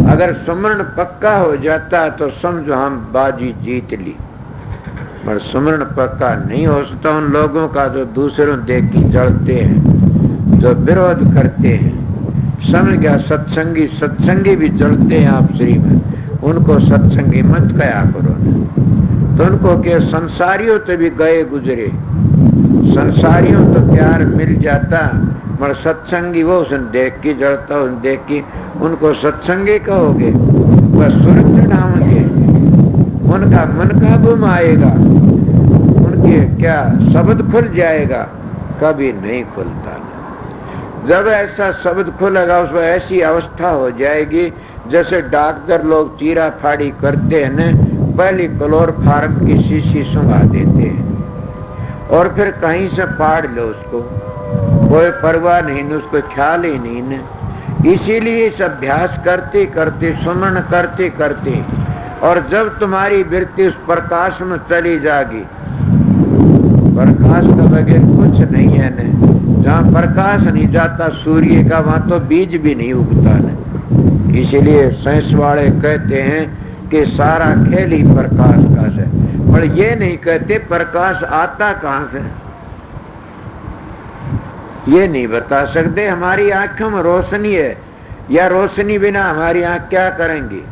अगर सुमरण पक्का हो जाता तो समझो हम बाजी जीत ली, पर सुमरण पक्का नहीं हो सकता उन लोगों का जो दूसरों देख के जलते हैं, जो विरोध करते हैं। समझ गया, सत्संगी भी जलते हैं आप श्री में, उनको सत्संगी मत कया करो। तो उनको क्या, संसारियों तो भी गए गुजरे, संसारियों तो प्यार मिल जाता, मगर सत्संगी वो उन देख की जड़ता, उन देख की उनको सत्संगी कहोगे, वह सूरज चढ़ाओगे, उनका मन काबू आएगा, उनके क्या शब्द खुल जाएगा, कभी नहीं खुलता। जब ऐसा शब्द खुलेगा उसमें ऐसी अवस्था हो जाएगी जैसे डॉक्टर लोग चीरा फाड़ी करते हैं न, पहली क्लोरोफार्म की शीशी सुंघा देते हैं और फिर कहीं से फाड़ लो उसको, कोई परवाह नहीं, उसको ख्याल ही नहीं न। इसीलिए इस अभ्यास करते करते, सुमरण करते करते, और जब तुम्हारी वृत्ति उस प्रकाश में चली जाएगी, प्रकाश का बगैर कुछ नहीं है न। जहाँ प्रकाश नहीं जाता सूर्य का, वहां तो बीज भी नहीं उगता न। इसीलिए साइंस वाले कहते हैं कि सारा खेल ही प्रकाश का है, पर ये नहीं कहते प्रकाश आता कहां से, ये नहीं बता सकते। हमारी आंखों में रोशनी है, या रोशनी बिना हमारी आंख क्या करेंगी,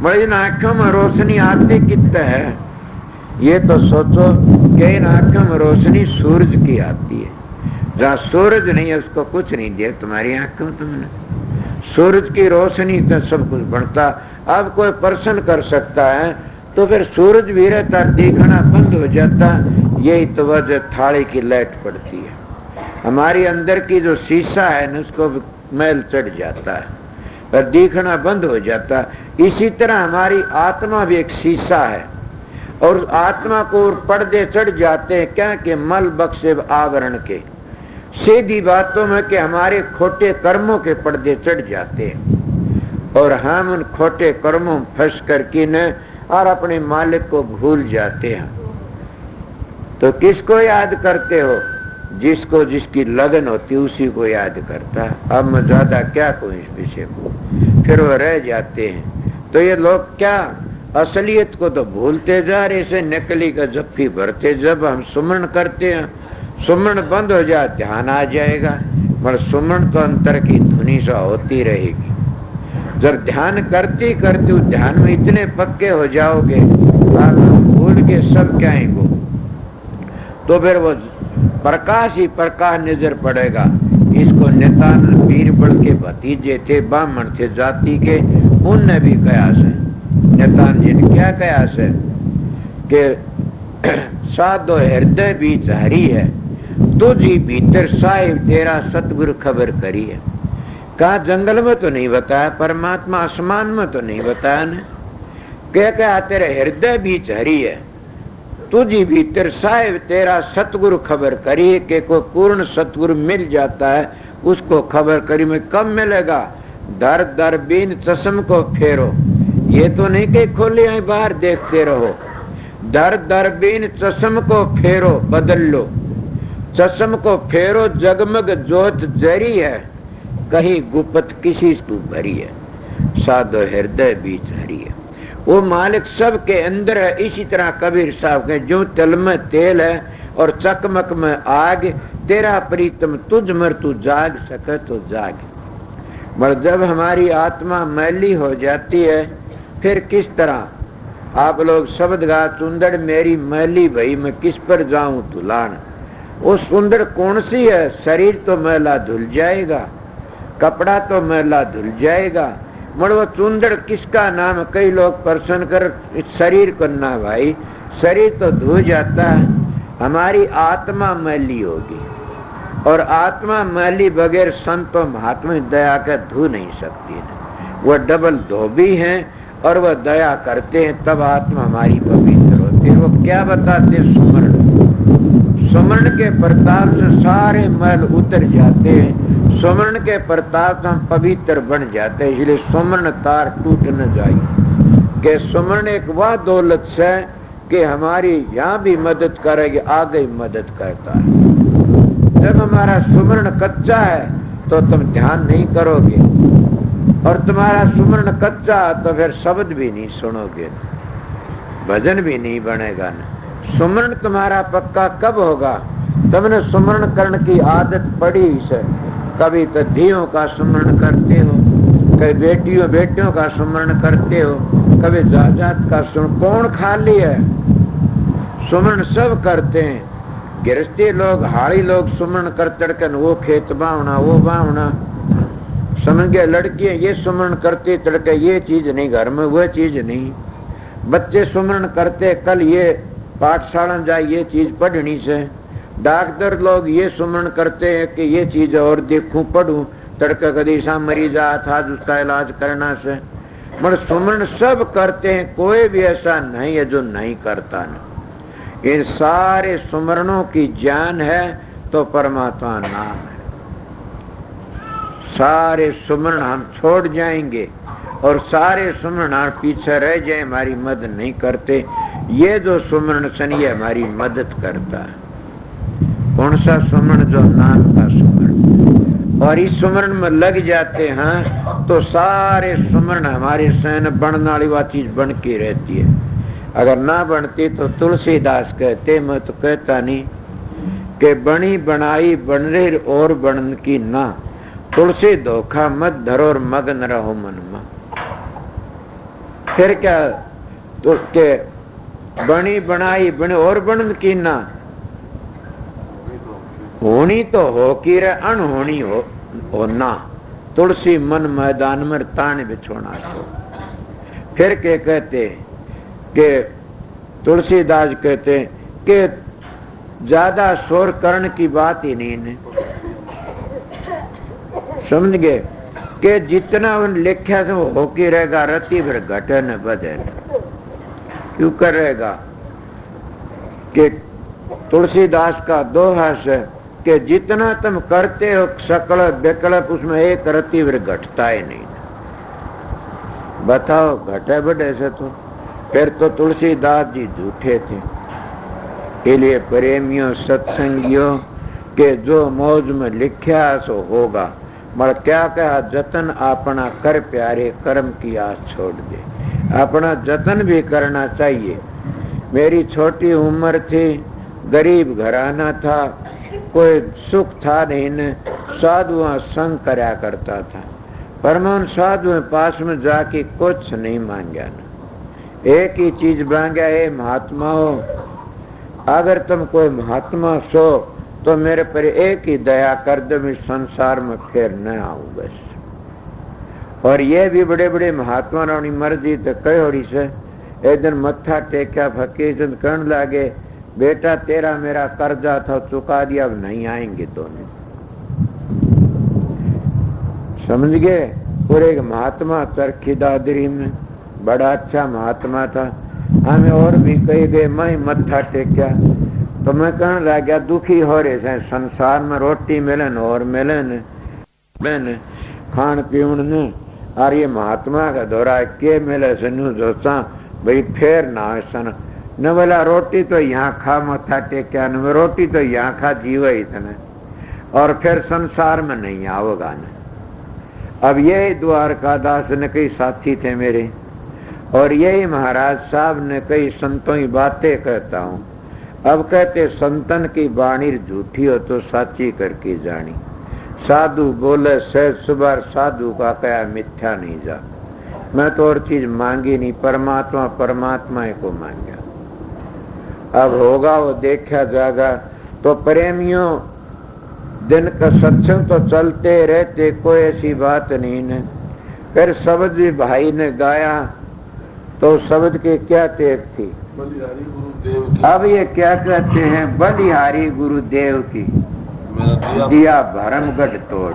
मगर इन आंखों में रोशनी आती कितना है, ये तो सोचो कि इन आंखों में रोशनी सूरज की आती है। जहाँ सूरज नहीं है उसको कुछ नहीं दिया तुम्हारी आंखों में, तुमने सूरज की रोशनी तो सब कुछ बनता। अब कोई प्रश्न कर सकता है तो फिर सूरज भी रहता, देखना बंद हो जाता, यही तो वजह थाली की लाइट पड़ती है। हमारी अंदर की जो शीशा है न, उसको मैल चढ़ जाता है, पर देखना बंद हो जाता। इसी तरह हमारी आत्मा भी एक शीशा है, और आत्मा को पर्दे चढ़ जाते हैं, क्या कि मल बक्से आवरण के, सीधी बातों में कि हमारे खोटे कर्मों के पर्दे चढ़ जाते हैं, और हम उन खोटे कर्मों में फंस करके न और अपने मालिक को भूल जाते हैं। तो किसको याद करते हो, जिसको जिसकी लगन होती उसी को याद करता है। अब मैं ज्यादा क्या कहूँ इस विषय को, फिर वो रह जाते हैं। तो ये लोग क्या असलियत को तो भूलते जा रहे, इसे नकली का जफ्फी भरते। जब हम सुमरण करते हैं, सुमरण बंद हो जाए ध्यान आ जाएगा, मगर सुमरण तो अंतर की धुनी सा होती रहेगी। जब ध्यान करते करते उस ध्यान में इतने पक्के हो जाओगे, भूल के सब क्या है वो, तो फिर वो प्रकाश ही प्रकाश नजर पड़ेगा। इसको नितानंद बीरबल के भतीजे थे, ब्राह्मण थे जाति के, उनने भी कयास है, नितानंद जी ने क्या कयास है कि साधो हृदय बीच हरी है, तुझी भीतर साहिब तेरा सतगुरु खबर करी है। कहा जंगल में तो नहीं बताया, परमात्मा आसमान में तो नहीं बताया न, क्या तेरे हृदय बीच हरी है, तुझी भीतर साहिब तेरा सतगुरु खबर करी है। कि कोई पूर्ण सतगुरु मिल जाता है उसको खबर करी में कब मिलेगा, दर दर बीन चश्म को फेरो, ये तो नहीं कि खोले आई बाहर देखते रहो, दर दर बीन चश्म को फेरो, बदल लो, चश्म को फेरो, जगमग जोत जरी है, कहीं गुपत किसी तू भरी है, साधो हृदय बीच हरी है। वो मालिक सब के अंदर है। इसी तरह कबीर साहब के, जो तल में तेल है और चकमक में आग, तेरा प्रीतम तुझ मर तू जाग सके तो जाग। मगर जब हमारी आत्मा मैली हो जाती है, फिर किस तरह आप लोग शब्द गा, सुंदर मेरी मैली भई मैं किस पर जाऊं धुलान। वो सुंदर कौन सी है, शरीर तो मैला धुल जाएगा, कपड़ा तो मैला धुल जाएगा, मगर वो सुंदर किसका नाम। कई लोग प्रश्न कर शरीर को ना भाई, शरीर तो धो जाता है, हमारी आत्मा मैली होगी, और आत्मा मैली बगैर संतों महात्मा दया कर धो नहीं सकती है। वह डबल धोबी हैं और वह दया करते हैं, तब आत्मा हमारी पवित्र होती है। वो क्या बताते, सुमरण, सुमरण के प्रताप से सारे मैल उतर जाते हैं, सुमरण के प्रताप से हम पवित्र बन जाते हैं। इसलिए सुमरण तार टूट न जाए, कि सुमरण एक वह दौलत है कि हमारी यहाँ भी मदद करेगी, आगे मदद करता है। जब हमारा सुमरण कच्चा है तो तुम ध्यान नहीं करोगे, और तुम्हारा सुमरण कच्चा तो फिर शब्द भी नहीं सुनोगे, भजन भी नहीं बनेगा ना। सुमरण तुम्हारा पक्का कब होगा? तुमने सुमरण करने की आदत पड़ी से, कभी तो धियों का सुमरण करते हो, कभी बेटियों बेटियों का सुमरण करते हो, कभी जात का सुमरण। कौन खाली है? सुमरण सब करते हैं। गृहस्थी लोग, हाड़ी लोग सुमरण कर तड़कन, वो खेत बावना, वो बावना, समझ गए। लड़कियां ये सुमरण करते तड़के, ये चीज नहीं घर में, वो चीज नहीं। बच्चे सुमरण करते, कल ये पाठशाला जाए, ये चीज पढ़नी से। डॉक्टर लोग ये सुमरण करते हैं कि ये चीज और देखूं पढ़ूं, तड़का कदी सा मरीज आया था उसका इलाज करना से। मगर सुमरण सब करते हैं, कोई भी ऐसा नहीं है जो नहीं करता ना। इन सारे सुमरणों की जान है तो परमात्मा नाम है। सारे सुमरण हम छोड़ जाएंगे और सारे सुमरण हम पीछे रह जाए, हमारी मदद नहीं करते। ये जो सुमरण सनी है हमारी मदद करता है। कौन सा सुमरण? जो नाम का सुमरण। और इस सुमरण में लग जाते हैं तो सारे सुमरण हमारे सहन बनने वाली वह चीज बन के रहती है। अगर ना बनती तो तुलसीदास कहते, मैं तो कहता नहीं, कि बनी बनाई बन रही और बन की ना, तुलसी धोखा मत धरो और मगन रहो मन में। फिर क्या? तो के बनी बनाई बने और बन की ना, होनी तो हो की रे, अनहोनी हो ना। तुलसी मन मैदान में तान बिछोना सो। फिर के कहते कि तुलसीदास कहते कि ज्यादा शोर करण की बात ही नहीं है। समझ गए कि जितना उन लिखा से वो होके रहेगा, रति भर घटे न बदे। क्यों करेगा? कि तुलसीदास का दोहा से कि जितना तुम करते हो सकल बेकड़प, उसमें एक रति भर घटता ही नहीं। बताओ घटे बढ़े से तो फिर तो तुलसीदास जी झूठे थे। इसलिए प्रेमियों सत्संगियों के जो मौज में लिखा सो होगा। मगर क्या कहा? जतन अपना कर प्यारे, कर्म की आस छोड़ दे। अपना जतन भी करना चाहिए। मेरी छोटी उम्र थी, गरीब घराना था, कोई सुख था नहीं न, साधुआ संग करया करता था। पर मैं उन साधुओं पास में जाके कुछ नहीं मांगा न। एक ही चीज मांगा, हे महात्मा हो, अगर तुम कोई महात्मा सो तो मेरे पर एक ही दया कर दो, मैं संसार में फिर न आऊं बस। और ये भी बड़े बड़े महात्मा रानी मर्जी तो कह हो रही से। एक दिन मत्था टेक्या, फकीर चंद कहने लागे, बेटा तेरा मेरा कर्जा था चुका दिया, अब नहीं आएंगे दोनों। समझ गए? और एक महात्मा चरखी दादरी में बड़ा अच्छा महात्मा था, हमें और भी कही गए, मैं मत्था टेक्या तो मैं कहने लग गया, दुखी हो रहे थे संसार में, रोटी मिलन और मिलन मैंने खान पीण ने, और ये महात्मा का दौरा के मिले सनु सोचा भाई फेर ना सन न बोला, रोटी तो यहाँ खा मत्था टेक्या न, रोटी तो यहाँ खा जीव ही थे और फिर संसार में नहीं आओगा न। अब यही द्वारकादास ने कई साथी थे मेरे, और यही महाराज साहब ने कई संतों की बातें कहता हूँ। अब कहते संतन की बाणी झूठी हो तो साची करके जानी। साधु बोले सहज सुबार, साधु का कया मिथ्या नहीं जा। मैं तो और चीज मांगी नहीं, परमात्मा परमात्मा को मांगा। अब होगा वो देखा जाएगा। तो प्रेमियों, दिन का सत्संग तो चलते रहते, कोई ऐसी बात नहीं है। फिर शब्द भी भाई ने गाया तो शब्द के क्या तेज थी। अब ये क्या कहते हैं, बलिहारी गुरुदेव की दिया भरमगढ़ तोड़।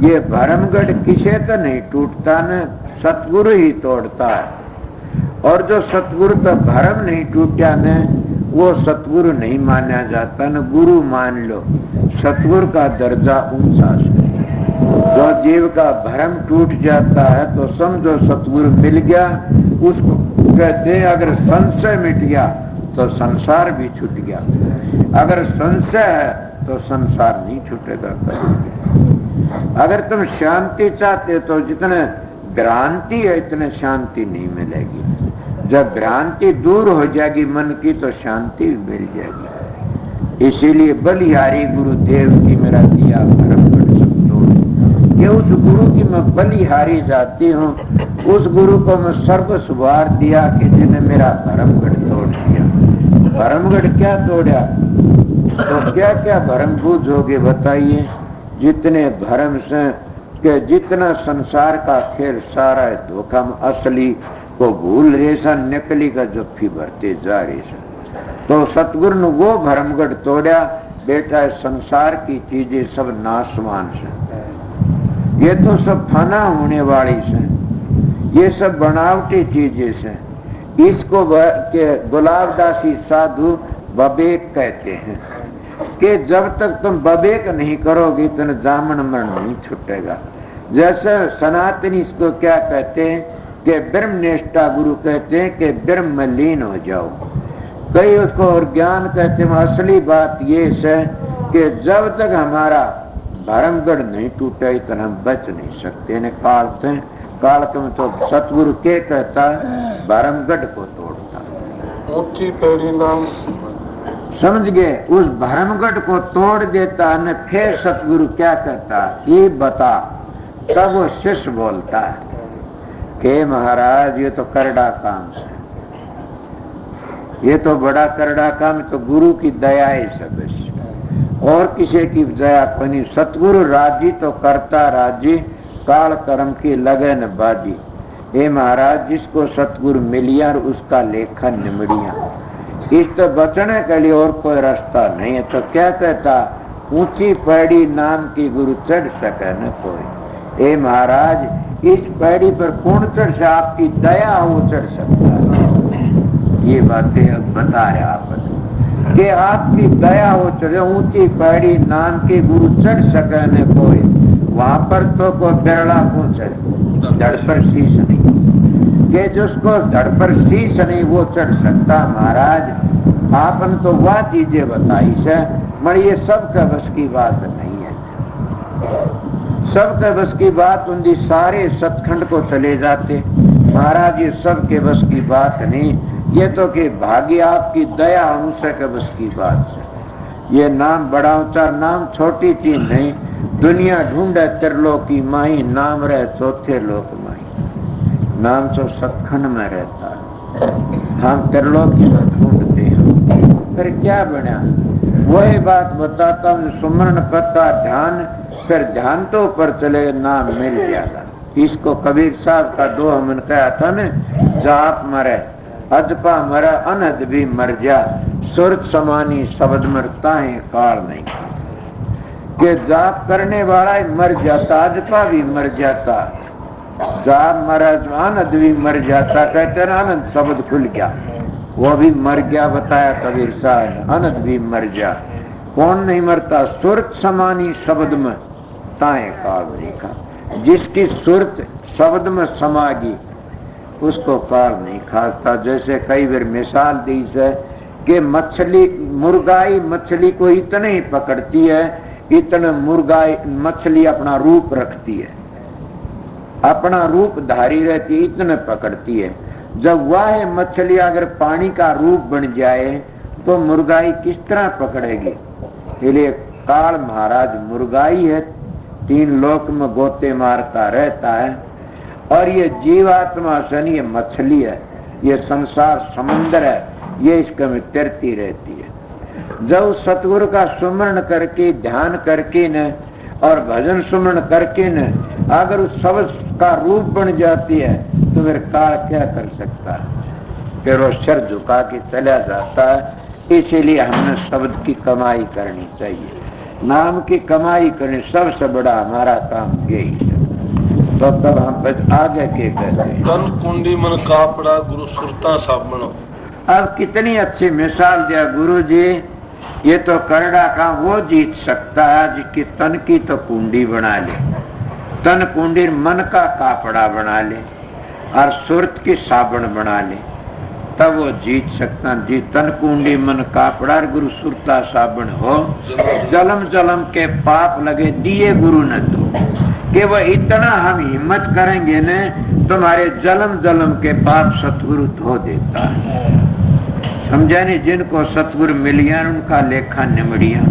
ये भरमगढ़ किसे तो नहीं टूटता न, सतगुरु ही तोड़ता है। और जो सतगुरु तो भरम नहीं टूटा न, वो सतगुरु नहीं माना जाता न, गुरु मान लो। सतगुरु का दर्जा ऊंचा है। जो जीव का भरम टूट जाता है तो समझो सतगुरु मिल गया। उसको कहते हैं अगर संशय मिट गया तो संसार भी छूट गया। अगर संशय है तो संसार नहीं छूटेगा। अगर तुम शांति चाहते हो तो जितने भ्रांति है इतने शांति नहीं मिलेगी। जब भ्रांति दूर हो जाएगी मन की तो शांति मिल जाएगी। इसीलिए बलिहारी गुरुदेव की मेरा दिया भरमगढ़ सब तोड़। ये उस गुरु की मैं बलिहारी जाती हूँ, उस गुरु को मैं सर्वस्वार दिया कि जिन्हें मेरा भरमगढ़ तोड़ दिया। भरमगढ़ क्या तोड़ा तो क्या क्या भरम बूझोगे बताइए। जितने भरम से कि जितना संसार का खेल सारा है धोखा में असली को भूल रहे सन, नकली का जफ्फी भरते जा रहे सन। तो सतगुरु ने वो भरमगढ़ तोड़ा। बेटा संसार की चीजें सब नाशवान से, ये तो सब फना होने वाली से, ये सब बनावटी चीजें से। इसको गुलाबदासी साधु बबेक कहते हैं कि जब तक तुम बबेक नहीं करोगे तो जामन मरण नहीं छूटेगा। जैसे सनातनी इसको क्या कहते हैं कि ब्रह्मनिष्ठा गुरु कहते हैं कि ब्रह्म में लीन हो जाओ। कई उसको और ज्ञान कहते हैं। असली बात ये है कि जब तक हमारा भरमगढ़ नहीं टूटा इतना हम बच नहीं सकते। ने काल तुम तो सतगुरु के कहता भरमगढ़ को तोड़ता। ऊंची पैड़ी नाम समझ गए। उस भरमगढ़ को तोड़ देता न फिर सतगुरु क्या कहता ये बता। तब वो शिष्य बोलता है कि महाराज ये तो करड़ा काम है, ये तो बड़ा करड़ा काम, तो गुरु की दया है सब और किसी की दया को नहीं। सतगुरु राजी तो करता राजी, काल कर्म की लगन बाजी। हे महाराज जिसको सतगुरु मिलिया उसका लेखा निमड़िया। इस तो बचने के लिए और कोई रास्ता नहीं है। तो क्या कहता ऊंची पैड़ी नाम की गुरु चढ़ सके न कोई। हे महाराज इस पैड़ी पर कौन चढ़ सकता, आपकी दया वो चढ़ सकता है। ये बातें अब बता रहे आप कि आपकी दया हो चढ़े। ऊंची पैड़ी नाम के गुरु चढ़ सके न कोई। वहां पर तो कोई बिरला पहुंचे धड़ पर शीश नहीं, कि जिसको धड़ पर शीश नहीं वो चढ़ सकता। महाराज आपने तो वह चीजें बताई से, मगर ये सबका बस की बात नहीं है। सबके बस की बात उनकी सारे सतखंड को चले जाते। महाराज ये सबके बस की बात नहीं, ये तो कि भाग्य आपकी दया उनसे के बस की बात है। ये नाम बड़ा ऊंचा नाम छोटी चीज नहीं। दुनिया ढूंढे त्रिलोकी माही, नाम रहे चौथे लोक माही। नाम तो सतखंड में रहता है, हम त्रिलोकी में ढूंढते हैं। फिर क्या बना वही बात बताता हूँ। सुमरण करता ध्यान, फिर ध्यान तो ऊपर चले नाम मिल जाएगा। इसको कबीर साहब का दोहा मन कहा था न, जाप मरे अजपा मरे अनहद भी मर जा, सुरत समानी शब्द मरता है काल नहीं। कि जाप करने वाला ही मर जाता, अजपा भी मर जाता, जाप मरा अनहद भी मर जाता। कहते ना आनंद शब्द खुल गया, वो भी मर गया बताया कबीर साहब। अनहद भी मर जा, कौन नहीं मरता, सुरत समानी शब्द में ताए काल नहीं खा। जिसकी सुरत शब्द में समागी उसको काल नहीं खाता। जैसे कई बार मिसाल दी है कि मछली मुर्गाई मछली को इतने ही पकड़ती है, इतने मुर्गाई मछली अपना रूप रखती है, अपना रूप धारी रहती है, इतने पकड़ती है। जब वह मछली अगर पानी का रूप बन जाए तो मुर्गाई किस तरह पकड़ेगी। इसलिए काल महाराज मुर्गाई है, तीन लोक में गोते मारता रहता है। और ये जीवात्मा सन ये मछली है, ये संसार समुद्र है, ये इसके में तैरती रहती है। जब सतगुरु का सुमरण करके ध्यान करके न और भजन सुमरण करके न अगर उस शब्द का रूप बन जाती है तो फिर काल क्या कर सकता है। फिर वो सिर झुका के चला जाता है। इसीलिए हमने शब्द की कमाई करनी चाहिए, नाम की कमाई करनी सबसे बड़ा हमारा काम यही है। तो तब हम आगे के कहते हैं तन कुंडी मन कापड़ा गुरु सुरता साबणो। अब कितनी अच्छी मिसाल दिया गुरु जी। ये तो करड़ा का वो जीत सकता है जिसकी तन की तो कुंडी बना ले, तन कुंडी मन का कापड़ा बना ले और सुरत की साबण बना ले, तब वो जीत सकता। जी तन कुंडी मन कापड़ा गुरु सुरता साबण हो, जलम जलम के पाप लगे दिए गुरु न दो। कि वह इतना हम हिम्मत करेंगे न, तुम्हारे जन्म जन्म के पाप सतगुरु धो देता है। समझा नहीं? जिनको सतगुरु मिल गया उनका लेखा निमड़िया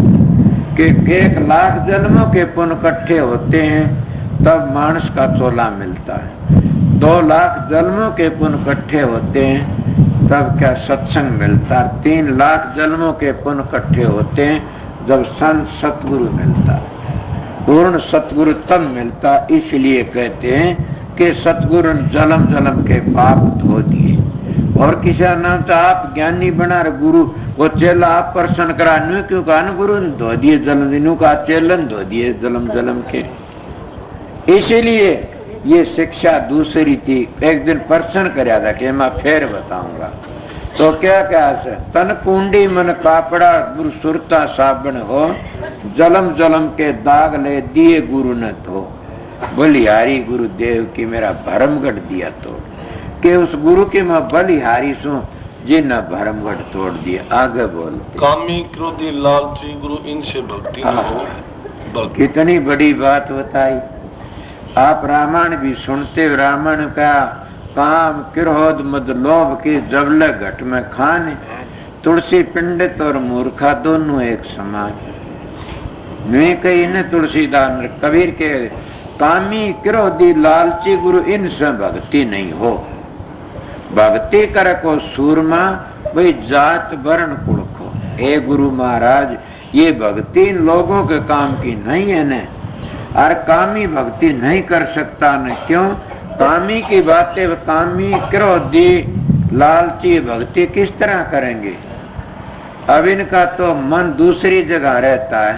कि 1 लाख जन्मों के पुण्य इकट्ठे होते हैं तब मानस का चोला मिलता है। 2 लाख जन्मों के पुण्य इकट्ठे होते हैं तब क्या सत्संग मिलता है। 3 लाख जन्मों के पुण्य इकट्ठे होते हैं जब संत सतगुरु मिलता है। पूर्ण सतगुरु तब मिलता, इसलिए कहते हैं कि सतगुरु जन्म जन्म के पाप धो दिए। और किसी नाम तो आप ज्ञानी बना रहे गुरु, वो चेला आप प्रसन्न करा क्यों कहा न गुरु ने धो दिए जन्म दिनों का, चेलन धो दिए जन्म जन्म के। इसीलिए ये शिक्षा दूसरी थी। एक दिन प्रश्न कराया था कि मैं फिर बताऊंगा तो क्या क्या है, तन कुंडी मन कापड़ा गुरु सुरता साबन हो, जलम जलम के दाग ले दिए गुरु ने धो। बलिहारी गुरुदेव की मेरा भरमगढ़ दिया तोड़, कि उस गुरु के मैं बलिहारी सू जिन भरमगढ़ तोड़ दिया। आगे बोल। कामी क्रोधी लालची गुरु इनसे भक्ति न हो। कितनी बड़ी बात बताई। आप रामायण भी सुनते हो। रामायण का काम क्रोध मद लोभ के जबले घट में खाने, तुलसी पंडित और मूर्खा दोनों एक समान। वे कही न तुलसीदास कबीर के, कामी क्रोधी लालची गुरु इनसे भक्ति नहीं हो। भक्ति कर को सूरमा वही जात वर्ण कुल को। हे गुरु महाराज, ये भक्ति इन लोगों के काम की नहीं है न। और कामी भक्ति नहीं कर सकता न। क्यों? कामी की बातें, कामी क्रोधी लालची भक्ति किस तरह करेंगे? अब इनका तो मन दूसरी जगह रहता है।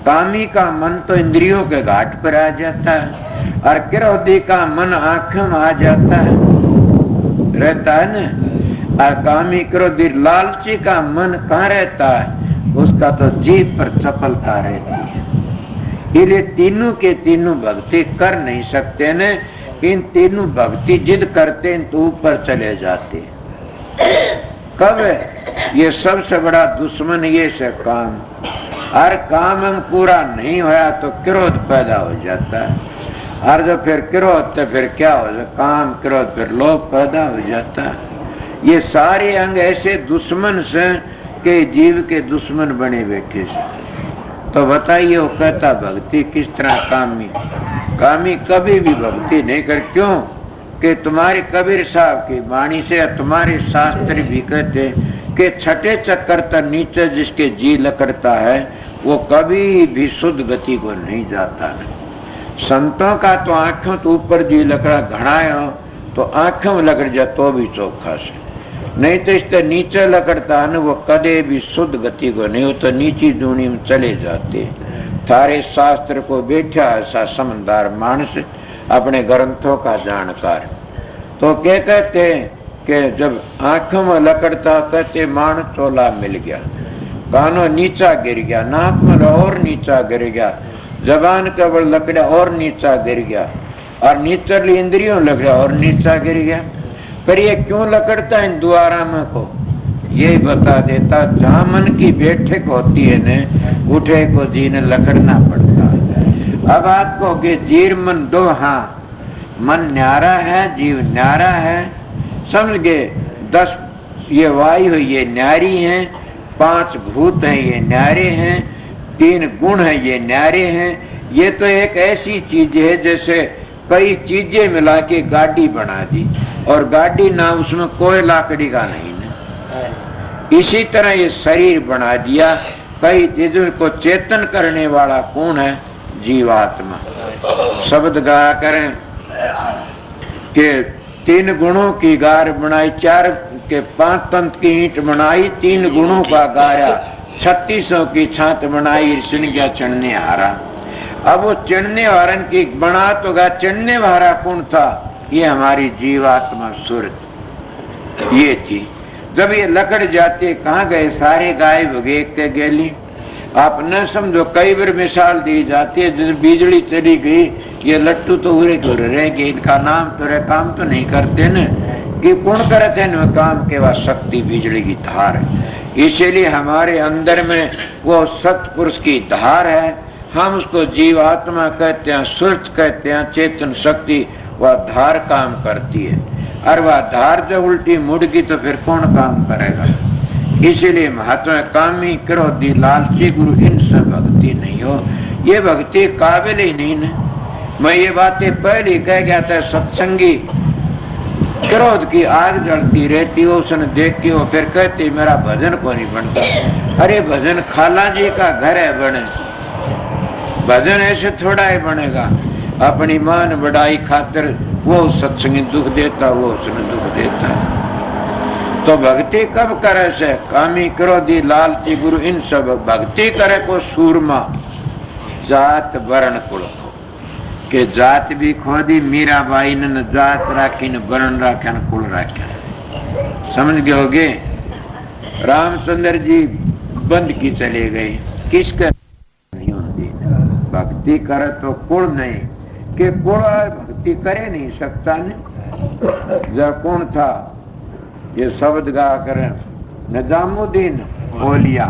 कामी का मन तो इंद्रियों के घाट पर आ जाता है और क्रोधी का मन आंखों में आ जाता है, रहता है न। और कामी क्रोधी लालची का मन कहाँ रहता है? उसका तो जीभ पर चपलता रहती है। इसलिए तीनों के तीनों भक्ति कर नहीं सकते न। इन तीनों भक्ति जिद करते हैं तो ऊपर चले जाते। कब है? ये सबसे बड़ा दुश्मन ये से काम। और काम हम पूरा नहीं होया तो क्रोध पैदा हो जाता है। और जब फिर क्रोध तो फिर क्या हो जाता? काम क्रोध फिर लोभ पैदा हो जाता है। ये सारे अंग ऐसे दुश्मन से के जीव के दुश्मन बने बैठे से। तो बताइए वो कहता भक्ति किस तरह कामी? कामी कभी भी भक्ति नहीं कर। क्यों? कि तुम्हारे कबीर साहब की वाणी से, तुम्हारे शास्त्र भी कहते कि छठे चक्कर तक नीचे जिसके जी लकड़ता है वो कभी भी शुद्ध गति को नहीं जाता है। संतों का तो आंखों तो ऊपर जी लकड़ा घड़ाया तो आंखों में लकड़ जाए तो भी चौखा से, नहीं तो इससे नीचे लकड़ता है ना वो कदे भी शुद्ध गति को नहीं हो तो नीची दूनी में चले जाते। थारे शास्त्र को बैठा ऐसा समझदार मानस, अपने ग्रंथों का जानकार। तो क्या कहते हैं कि जब आंखों में लकड़ता कहते मान चोला मिल गया, कानों नीचा गिर गया, नाक में और नीचा गिर गया, जबान का बड़ लकड़ा और नीचा गिर गया, और नीचली इंद्रियों लकड़ा और नीचा गिर गया। पर ये क्यों लकड़ता है द्वारा में को? ये बता देता जहाँ मन की बैठक होती है न, उठे को जी ने लकड़ना पड़ता है। अब आपको कि जीव मन दो, हाँ मन न्यारा है, जीव न्यारा है, समझ गए। 10 ये वायु ये न्यारी हैं, 5 भूत हैं ये न्यारे हैं, 3 गुण है ये न्यारे हैं। ये तो एक ऐसी चीज है जैसे कई चीजें मिला के गाड़ी बना दी, और गाड़ी ना उसमें कोई लाकड़ी का नहीं ना। इसी तरह ये शरीर बना दिया, कई चीजों को चेतन करने वाला कौन है? जीवात्मा। शब्द गाया करें कि 3 गुणों की गार बनाई, 4 के 5 तंत की ईंट बनाई, 3 गुणों का गाया, 3600 की छात बनाई, सुन गया चढ़ने हारा। अब वो चढ़ने वारन की बना तो गा, चढ़ने वाला कौन था? ये हमारी जीवात्मा सुरत ये थी। जब ये लकड़ जाते कहाँ गए? सारे गायब हो गए के गेली। आप न समझो, कई बार मिसाल दी जाती है, जैसे बिजली चली गई, ये लट्टू तो उरे तो रहेंगे, इनका नाम तो रहे, काम तो नहीं करते न। कि कौन करे थे न काम के? वह शक्ति बिजली की धार है। इसीलिए हमारे अंदर में वो सत्पुरुष की धार है, हम उसको जीवात्मा कहते हैं, सुरत कहते हैं, चेतन शक्ति। वह धार काम करती है, और वह धार जब उल्टी मुड़गी तो फिर कौन काम करेगा। इसीलिए महात्मा कामी क्रोधी लालची गुरु इनसे भक्ति नहीं हो। ये भक्ति काबिल ही नहीं न। मैं ये बातें पहले कह गया था, सत्संगी क्रोध की आग जलती रहती हो, उसने देख के वो फिर कहती मेरा भजन को नहीं बनता। अरे भजन खाला जी का घर है बने, भजन ऐसे थोड़ा ही बनेगा। अपनी मान बढ़ाई खातिर वो सत्संगी दुख देता, वो उसने दुख देता। तो भक्ति कब करे से? कामी क्रोधी लालची गुरु इन सब भक्ति करे को सूरमा जात वर्ण कुल के जात भी खोदी। मीराबाई ने जात राखी न वर्ण राख्या न कुल राख्या। समझ गए होगे? रामचंद्र जी बंद की चले गए, किसके नहीं होती। भक्ति करे तो कुल नहीं के कुल भक्ति करे नहीं सकता ने। जब कौन था ये शब्द गा कर निजामुद्दीन औलिया,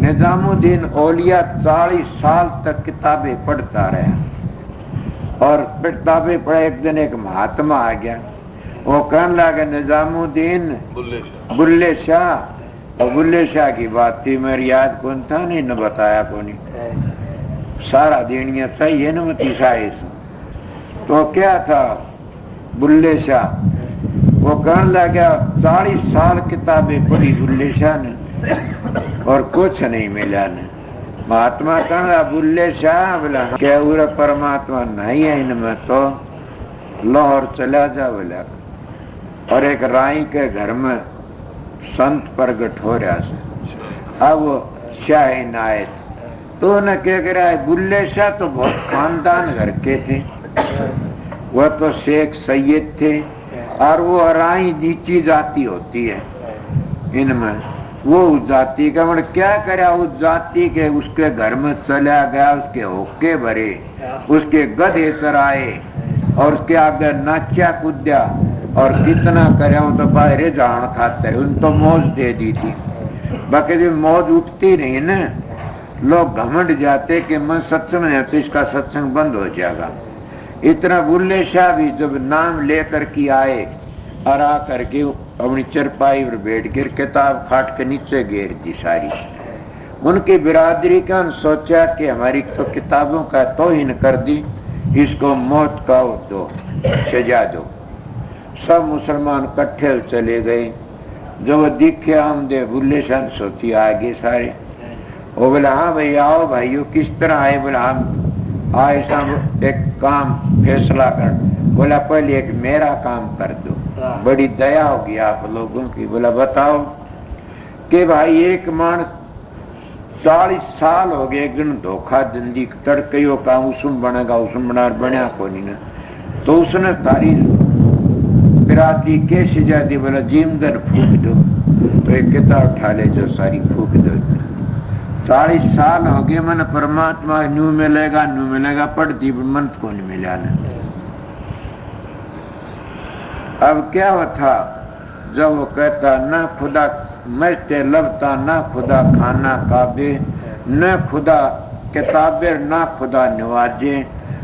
निजामुद्दीन औलिया 40 साल तक किताबें पढ़ता रहा। और किताबें पढ़े, एक दिन एक महात्मा आ गया, वो कहने लगा निजामुद्दीन बुल्ले शाह। और बुल्ले शाह की बात थी, मेरी याद कौन था नहीं न बताया कौन, सारा देनिया चाहिए न मती साइस। तो क्या था बुल्ले शाह, वो कहने लगा 40 साल किताबें पढ़ी बुल्ले शाह ने और कुछ नहीं मिला ने। महात्मा कहना बुल्ले शाह बोला क्या पूरा परमात्मा नहीं है इनमें, तो लाहौर चला जा बोला। और एक राई के घर में संत प्रगट हो रहा से, अब वो शाह आए तो न क्या कह रहा है, बुल्ले शाह तो बहुत खानदान घर के थे, वह तो शेख सैयद थे। और वो राई नीची जाति होती है इनमें, वो उस जाति का मतलब क्या करे, उस जाति के उसके घर में चला गया, उसके होके भरे, उसके गधे चराए और उसके आगे नाचा कूदा और कितना करे तो बाहर जान खाते, उन तो मौज दे दी थी। बाकी जब मौज उठती नहीं न, लोग घमंड जाते कि मैं सत्संग में तो इसका सत्संग बंद हो जाएगा। इतना बुल्ले शाह भी जब नाम लेकर के आए और आ करके अपनी चरपाई पर बैठ कर किताब खाट के नीचे गिर दी सारी। उनकी बिरादरी का सोचा कि हमारी तो किताबों का तौहीन कर दी, इसको मौत का दो, सजा दो। सब मुसलमान इकट्ठे चले गए। जो वो दिखे हम दे बुल्ले शाह सोची आगे सारे। वो बोला हाँ भाई आओ भाइयों, किस तरह आए? बोला हम आए सब एक काम फैसला कर। बोला पहले एक मेरा काम कर दो, बड़ी दया होगी आप लोगों की। बोला बताओ। कि भाई एक मानस 40 साल हो गए, एक दिन धोखा धंधी तड़के का उसम बनेगा, उसम बना बनया को नहीं ना, तो उसने तारी बिरादरी के सजा दी। बोला जीमदर फूक दो, तो एक किताब उठा ले जो सारी फूक दो। 40 साल हो गए, मन परमात्मा न्यू मिलेगा पढ़ती मन को नहीं मिला न। अब क्या होता जब वो कहता न खुदा मस्ते लबता, न खुदा खाना काबे, न खुदा किताबे, न खुदा नवाजे,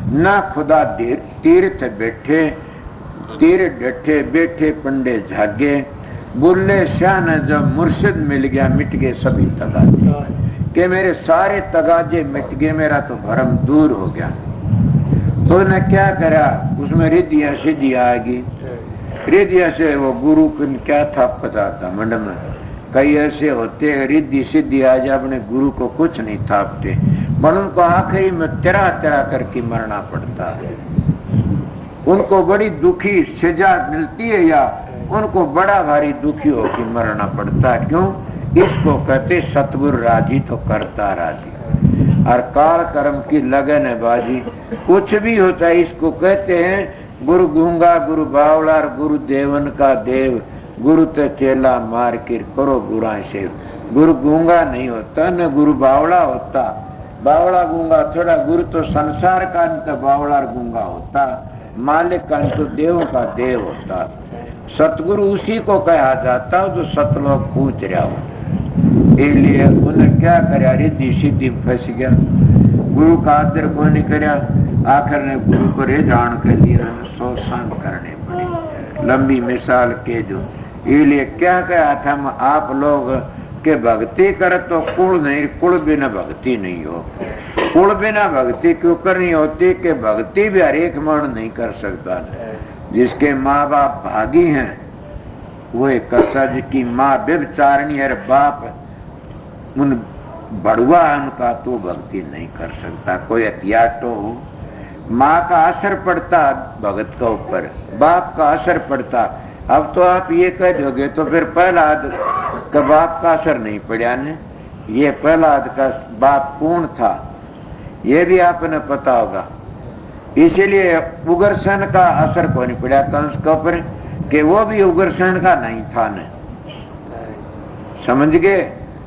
न खुदा तीर्थ बैठे, तीर डठे बैठे पंडे झागे। बुल्ले शाह ने जब मुर्शिद मिल गया मिट गए सभी तगाजे, कि मेरे सारे तगाजे मिट गए, मेरा तो भरम दूर हो गया। तो ने क्या करा, उसमें रिद्धिया सिद्धि आ गई। रिद्धिया से वो गुरु को क्या था पता था, मंड में कई ऐसे होते हैं रिद्धि सिद्धि आ जाए अपने गुरु को कुछ नहीं थापते, पर उनको आखिरी में तेरा तेरा करके मरना पड़ता है। उनको बड़ी दुखी सजा मिलती है या उनको बड़ा भारी दुखी होकर मरना पड़ता है। क्यों? इसको कहते सतगुरु राजी तो करता राजी, और काल कर्म की लगन है बाजी। कुछ भी होता है इसको कहते हैं गुरु गूंगा गुरु बावला और गुरु देवन का देव, गुरु ते चेला मार कर करो गुरा सेव। गुरु गूंगा नहीं होता न गुरु बावला होता, बावला गूंगा थोड़ा, गुरु तो संसार का तो बावला गूंगा होता, मालिक का तो देव का देव होता। सतगुरु उसी को कहा जाता है जो सतलोक पूछ रहा हो। इसलिए उन्हें क्या करे, रिद्धि सिद्धि फंस गया। गुरु का आदर को नहीं करया, आखिर ने गुरु को रे जान के लिए सौ संग करने पड़े। लंबी मिसाल के जो इसलिए क्या कहा था आप लोग के भक्ति कर तो कुल नहीं, कुल बिना भक्ति नहीं हो। कुल बिना भक्ति क्यों करनी होती कि भक्ति भी हर एक मन नहीं कर सकता। जिसके माँ बाप भागी हैं वो एक कसा, जिसकी माँ व्यभिचारिणी है, बाप उन बड़ुआ उनका, तो भक्ति नहीं कर सकता। कोई हथियार तो हो, माँ का असर पड़ता भगत का ऊपर, बाप का असर पड़ता। अब तो आप ये कह दोगे तो फिर प्रहलाद का बाप का असर नहीं पड़ा ने, ये प्रहलाद का बाप कौन था ये भी आपने पता होगा। इसीलिए उग्रसेन का असर को नहीं पड़ा कंस के ऊपर कि वो भी उग्रसेन का नहीं था ने, समझ गए।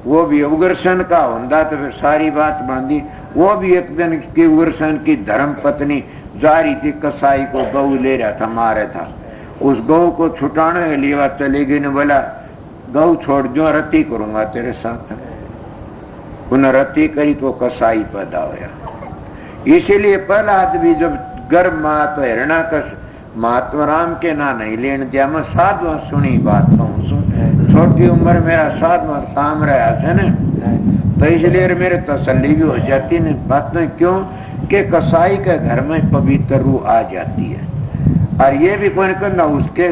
वो भी उग्रसेन का होता तो फिर सारी बात बन दी। वो भी एक दिन की उग्रसेन की धर्म पत्नी जा रही थी, कसाई को गऊ ले रहा था, मारे था। उस गऊ को छुटाने के लिए वह चली गई ने, बोला गऊ छोड़ दो, रति करूंगा तेरे साथ। उन्हें रति करी तो कसाई पैदा होया। इसीलिए पहला आदमी जब गर्भ माँ तो हिरणाकश महात्मा राम के ना नहीं लेने दिया। मैं साधवा सुनी बात कहूँ सुन, छोटी उम्र मेरा साधवा काम रहा से न, तो इसलिए मेरे तसल्ली भी हो जाती न बातें। क्यों कि कसाई के घर में पवित्र रूह आ जाती है, और ये भी कोई करना उसके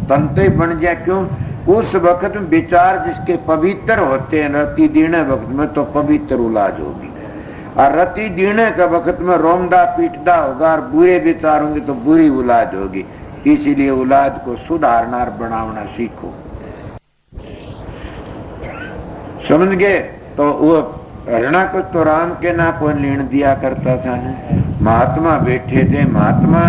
तंत्र बन जाए। क्यों उस वक्त में विचार जिसके पवित्र होते हैं, रति दीने वक्त में तो पवित्र औलाद होगी, और रति दीने के वक्त में रोमदा पीटदा होगा और बुरे विचार होंगे तो बुरी औलाद होगी। इसीलिए औलाद को सुधारना और बनाना सीखो, समझ गए। तो वो हरणा को तो राम के ना को लेन दिया करता था। महात्मा बैठे थे, महात्मा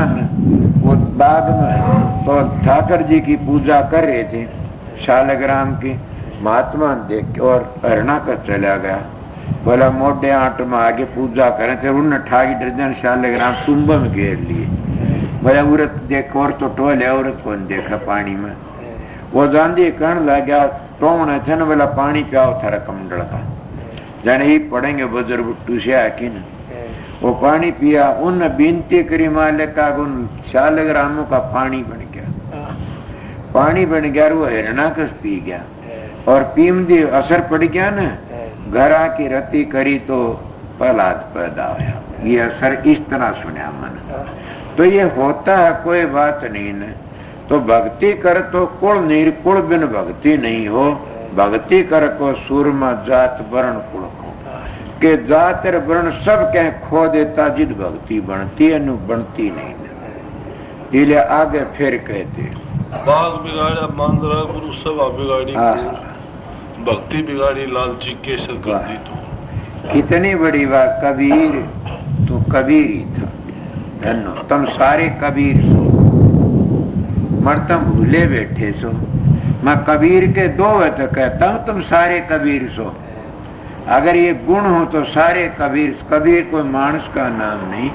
वो बाग में तो ठाकर जी की पूजा कर रहे थे, शालग्राम की। महात्मा देख के और हरणा का चला गया, बोला मोटे आट में आगे पूजा करें थे। उन्होंने ठाई दर्जन शालग्राम तुम्ब में घेर लिए। बोला औरत देख, और तो टोल है, औरत कौन देखा पानी में। वो जांदी करण लग गया, टोने थे न, बोला पानी पियाओ थारा कमंडल का, जाने ही पड़ेंगे बुजुर्ग टूसे आकी न। वो पानी पिया, उन बिनती करी मालिक का, उन शालग्रामों का पानी बन गया। पानी बन गया, वो हिरणाकश पी गया, और पीम दी असर पड़ गया न, घर आके रति करी तो प्रहलाद पैदा होया। ये असर इस तरह सुना मन। तो ये होता है, कोई बात नहीं न। तो भक्ति कर तो कुल निर्कुल बिन भक्ति नहीं हो। भक्ति कर को सूरमा जात वर्ण कुल को, के जात वर्ण सब कह खो देता, जिद भक्ति बनती है, बनती नहीं न। इसलिए आगे फिर कहते बाग बिगाड़ा मांदरा गुरु सभा बिगाड़ी, भक्ति बिगाड़ी लालची केसर कर दी। तो कितनी बड़ी बात। कबीर तो कबीर ही था, धन्नो तुम सारे कबीर सो, मर तुम भूले बैठे सो। मैं कबीर के दो है तो कहता हूं तुम सारे कबीर सो। अगर ये गुण हो तो सारे कबीर। कबीर कोई मानस का नाम नहीं,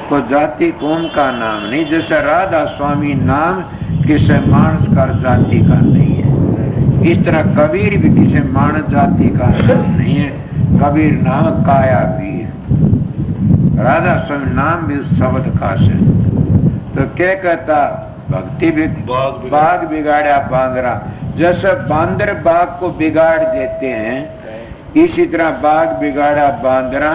कोई जाति कौम का नाम नहीं। जैसे राधा स्वामी नाम किसी मानस का जाति का नहीं है, इस तरह कबीर भी किसी मानस जाति का नाम नहीं है। कबीर नाम काया वीर, राधा स्वामी नाम भी उस शब्द का से। तो क्या कहता, भक्ति भी बाग बिगाड़ा बांदरा। जैसे बांदर बाग को बिगाड़ देते हैं, इसी तरह बाग बिगाड़ा बांदरा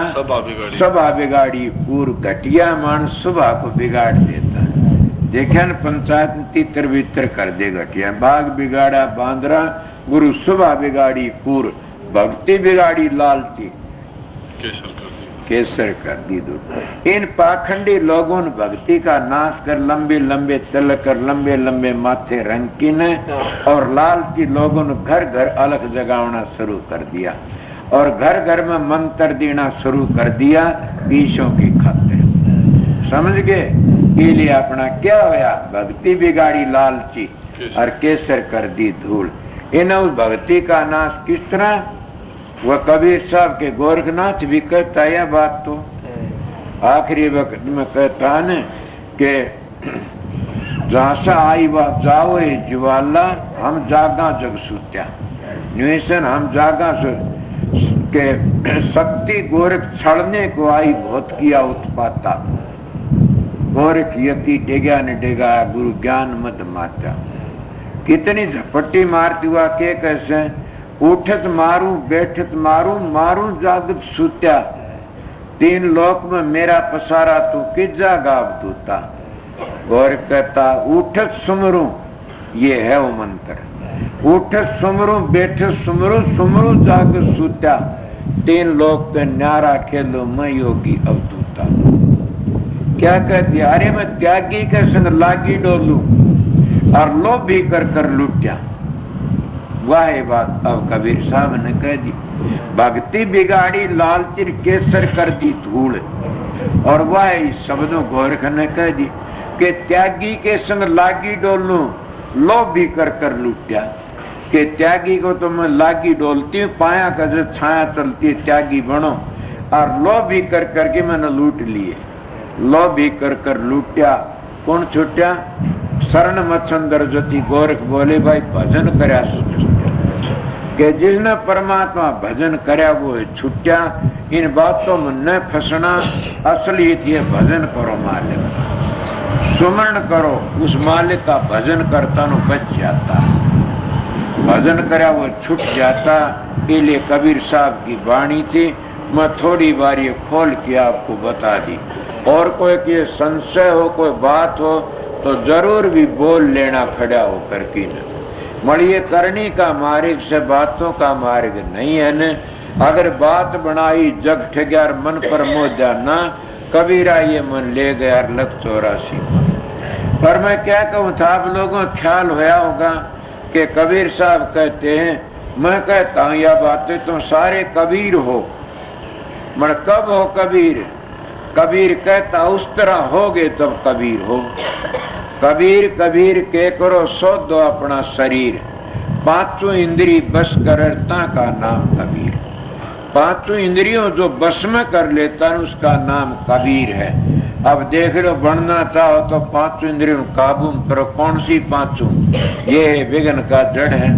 सभा बिगाड़ी। पूर्व घटिया मानस सुबह को बिगाड़ देता है। देखा न पंचायत तितर बितर कर दे घटिया। बाग बिगाड़ा बांदरा, गुरु सुबह बिगाड़ी पूर्व। भक्ति बिगाड़ी लालची, केसर कर दी दूर। इन पाखंडी लोगों ने भक्ति का नाश कर लंबे लंबे तिलक कर लंबे लंबे माथे रंगीन, और लालची लोगों ने घर घर अलग जगाना शुरू कर दिया, और घर घर में मंत्र देना शुरू कर दिया पीछों की खातिर। समझ गए। इसलिए अपना क्या होया, भक्ति बिगाड़ी लालची और केसर कर दी धूल। इन उस भक्ति का नाश किस तरह, वह कबीर साहब के गोरखनाथ भी कहता है बात। तो आखिरी वक्त में कहता है न कि जहाँ से आई बात जाओ ज्वाला, हम जागा जग सुत्या निवेशन, हम जागा के शक्ति गोरख छड़ने को आई बहुत किया उत्पाता, गोरख यति डेगा न डेगा गुरु ज्ञान मत माता। कितनी झपट्टी मारती हुआ के कैसे उठत मारू बैठत मारू मारू जागत सूत्या, तीन लोक में मेरा पसारा तू किजा गाव दूता। गोरख कहता उठत सुमरू, ये है वो मंत्र, उठत सुमरू बैठत सुमरू सुमरू जागत सूत्या, तीन लोक पे न्यारा खेलो मैं योगी अवधूता। क्या कहती, अरे मैं त्यागी के संग लागी डोलू और लोभी कर कर लुटिया। वाह बात अब कबीर साहब ने कह दी, भक्ति बिगाड़ी लालचिर केसर कर दी धूल। और वह शब्दों गोरख ने कह दी कि त्यागी के संग लागी डोलू लोभी कर कर लुटिया, कि त्यागी को तो मैं लागी डोलती हूँ, पाया का जो छाया चलती है त्यागी बनो, और लोभी कर करके मैंने लूट लिए। लोभी कर कर लूटिया कौन छुट्या, शरण मच्छंदर ज्योति। गोरख बोले भाई भजन करया कि जिसने परमात्मा भजन करया वो छुट्या। इन बातों में न फंसना, असलियत ये भजन करो मालिक, सुमरण करो उस मालिक का, भजन करता नो बच जाता, भजन करया वो छूट जाता। इसलिए कबीर साहब की वाणी थी, मैं थोड़ी बार ये खोल के आपको बता दी। और कोई के संशय हो, कोई बात हो तो जरूर भी बोल लेना खड़ा हो करके न। मड़िए करनी का मार्ग से बातों का मार्ग नहीं है न। अगर बात बनाई जग ठग्या मन पर मोजा ना, कबीरा ये मन ले गया 184। पर मैं क्या कहूँ था, आप लोगों को ख्याल होया होगा कि कबीर साहब कहते हैं, मैं कहता हूँ यह बातें तुम सारे कबीर हो। मगर कब हो कबीर? कबीर कहता उस तरह होगे तब कबीर हो। कबीर कबीर के करो सो दो अपना शरीर, पांचों इंद्री बस करता का नाम कबीर। पांचों इंद्रियों जो बस में कर लेता है उसका नाम कबीर है। अब देख लो, बनना चाहो तो पांचों इंद्रियों काबू करो। कौन सी पांचों? ये विघ्न का जड़ है।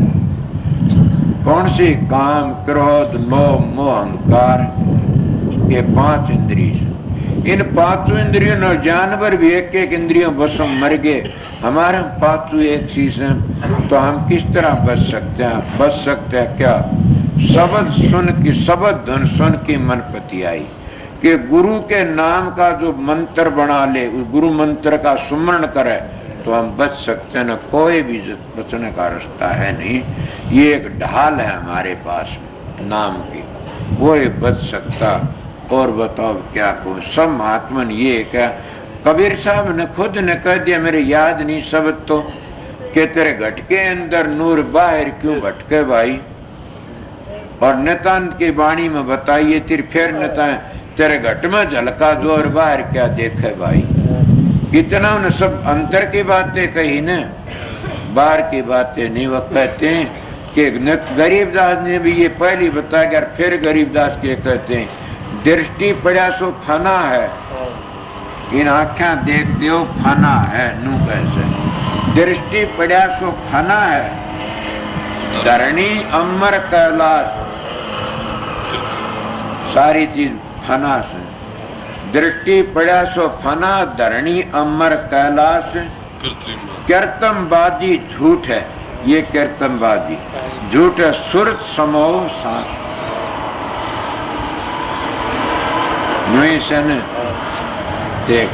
कौन सी? काम क्रोध लोभ मोह अहंकार, ये 5 इंद्रिय। इन 5 इंद्रियों ने जानवर भी एक एक इंद्रियों बस में मर गए, हमारे 5 एक चीज है, तो हम किस तरह बच सकते हैं? बच सकते हैं क्या? शब्द सुन की, शब्द धन सुन की मनपति आई कि गुरु के नाम का जो मंत्र बना ले, उस गुरु मंत्र का सुमरण करे तो हम बच सकते हैं। न कोई भी बचने का रास्ता है नहीं। ये एक ढाल है हमारे पास नाम की, वो बच सकता। और बताओ क्या को सब महात्मन ये क्या, कबीर साहब ने खुद ने कह दिया, मेरे याद नहीं शब्द तो, कि तेरे घट के अंदर नूर बाहर क्यों भटके भाई। और नितांत की वाणी में बताइए फिर नितान तेरे घट में झलका जो और बाहर क्या देखे भाई। कितना उन्हें सब अंतर की बातें कही न, बाहर की बातें नहीं। वो कहते हैं कि गरीबदास ने भी ये पहली बताया, फिर गरीबदास के कहते हैं दृष्टि पड़ा सो फना है, इन आँखें देख दियो फना है। नू कैसे दृष्टि पड़ा सो फना है, धरणी अमर कैलाश, सारी चीज फना से। दृष्टि पड़ा सो फना, धरणी अमर कैलाश, कीर्तनबाजी झूठ है। ये कीर्तनबाजी झूठ है। सुरत समोह सांस देख,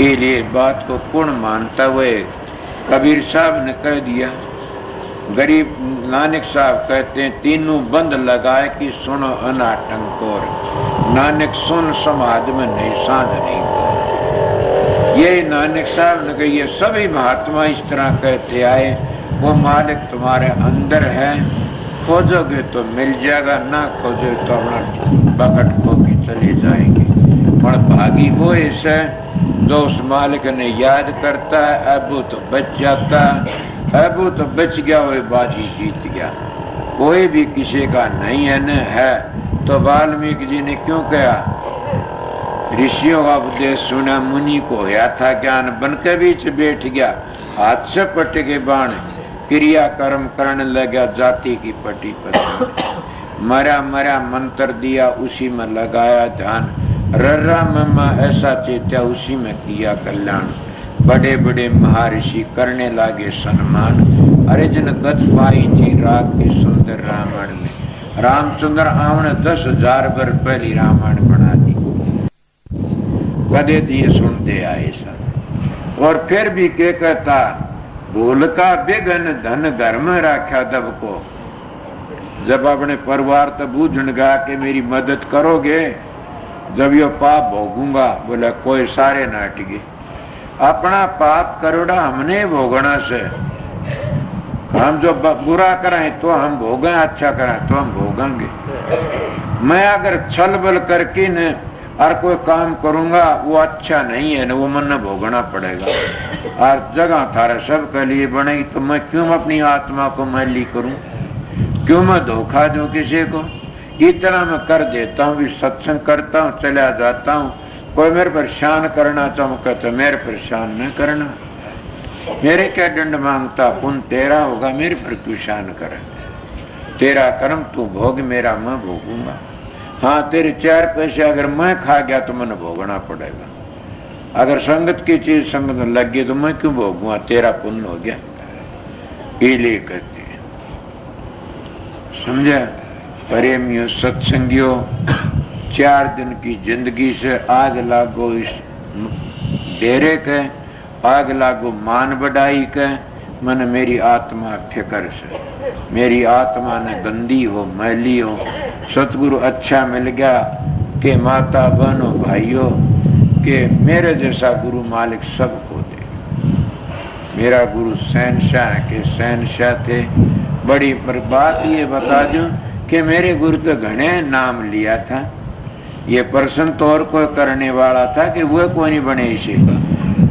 ये बात को कौन मानता हुए कबीर साहब ने कह दिया। गरीब नानक साहब कहते हैं तीनों बंद लगाए कि सुनो अनाटंकोर, नानक सुन समाज में नहीं साध नहीं। ये नानक साहब ने कहा, ये सभी महात्मा इस तरह कहते आए, वो मालिक तुम्हारे अंदर है, खोजोगे तो मिल जाएगा, ना खोजोगे तो अपना बकट खो के चले जाएंगे। पर भागी वो ऐसा जो उस मालिक ने याद करता है, अब वो तो बच जाता है, अब वो तो बच गया, वो बाजी जीत गया। कोई भी किसी का नहीं है न है। तो वाल्मीकि जी ने क्यों कहा, ऋषियों का उपदेश सुना, मुनि को होया था ज्ञान, बन के बीच बैठ गया, हाथ से पट के बाण, क्रिया कर्म करने लगा जाति की पटी पर। मरा मरा मंत्र दिया उसी में लगाया ध्यान, रर्रा मम्मा ऐसा चेत्या उसी में किया कल्याण। बड़े बड़े महर्षि करने लागे सम्मान, अरे जन गत पाई थी राग की सुंदर रामायण में। रामचंद्र आवन 10,000 वर्ष पहली रामायण बना दी, कदे दिए सुनते आए सब। और फिर भी के कहता, भूल का बेगन धन घर में रखा दब को। जब अपने परिवार तब बूझन गा के मेरी मदद करोगे, जब यो पाप भोगूंगा, बोला कोई सारे नाटगे। अपना पाप करोड़ा हमने भोगना से, हम जो बुरा करें तो हम भोगें, अच्छा करें तो हम भोगेंगे। मैं अगर छल बल करके न और कोई काम करूंगा वो अच्छा नहीं है ना, वो मन भोगना पड़ेगा। और जगह थारा सब के लिए बनेगी, तो मैं क्यों अपनी आत्मा को मैली करूं, क्यों मैं धोखा दूं किसी को। इतना मैं कर देता हूँ, सत्संग करता हूँ, चला जाता हूँ। कोई मेरे परेशान करना चाहूँ कहता मेरे परेशान न करना, मेरे क्या दंड मांगता, पुण्य तेरा होगा, मेरे पर क्यों शान करे। तेरा कर्म तू भोग, मेरा मैं भोगूंगा। हाँ, तेरे 4 पैसे अगर मैं खा गया तो मैंने भोगना पड़ेगा। अगर संगत की चीज संगत में लग गई तो मैं क्यों भोगूंगा, तेरा पुण्य हो गया। इले कहते हैं, समझा प्रेमियों सत्संगियों। 4 दिन की जिंदगी से आग लागो इस डेरे के, आग लागो मान बढ़ाई के। मन मेरी आत्मा फिकर से, मेरी आत्मा ने गंदी हो, मैली हो। सतगुरु अच्छा मिल गया कि माता बहनों भाइयों के मेरे जैसा गुरु मालिक सबको दे। मेरा गुरु शहनशाह के शहनशाह थे। बड़ी पर बात ये बता दूं कि मेरे गुरु तो घने नाम लिया था। ये प्रश्न तो और कोई करने वाला था कि वो कोई नहीं बने इसे।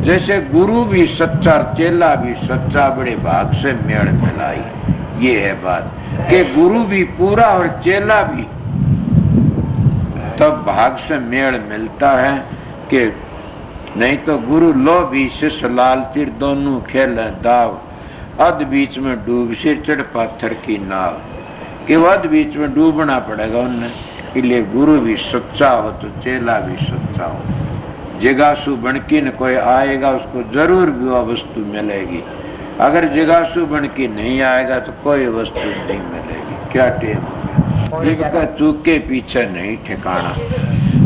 जैसे गुरु भी सच्चा, चेला भी सच्चा, बड़े भाग से मेल मिलाई। ये है बात कि गुरु भी पूरा और चेला भी तब भाग से मेल मिलता है कि नहीं तो गुरु लो भी शिष्य लाल तीर दोनों खेल दाव। अध बीच में डूब सिर चढ़ पाथर की नाव, कि अध बीच में डूबना पड़ेगा उन्हें। इसलिए गुरु भी सच्चा हो तो चेला भी सच्चा हो। जिज्ञासु बनके न कोई आएगा उसको जरूर भी वह वस्तु मिलेगी। अगर जिज्ञासु बनके नहीं आएगा तो कोई वस्तु नहीं मिलेगी। क्या टेम जिसका चूक के पीछे नहीं ठिकाना,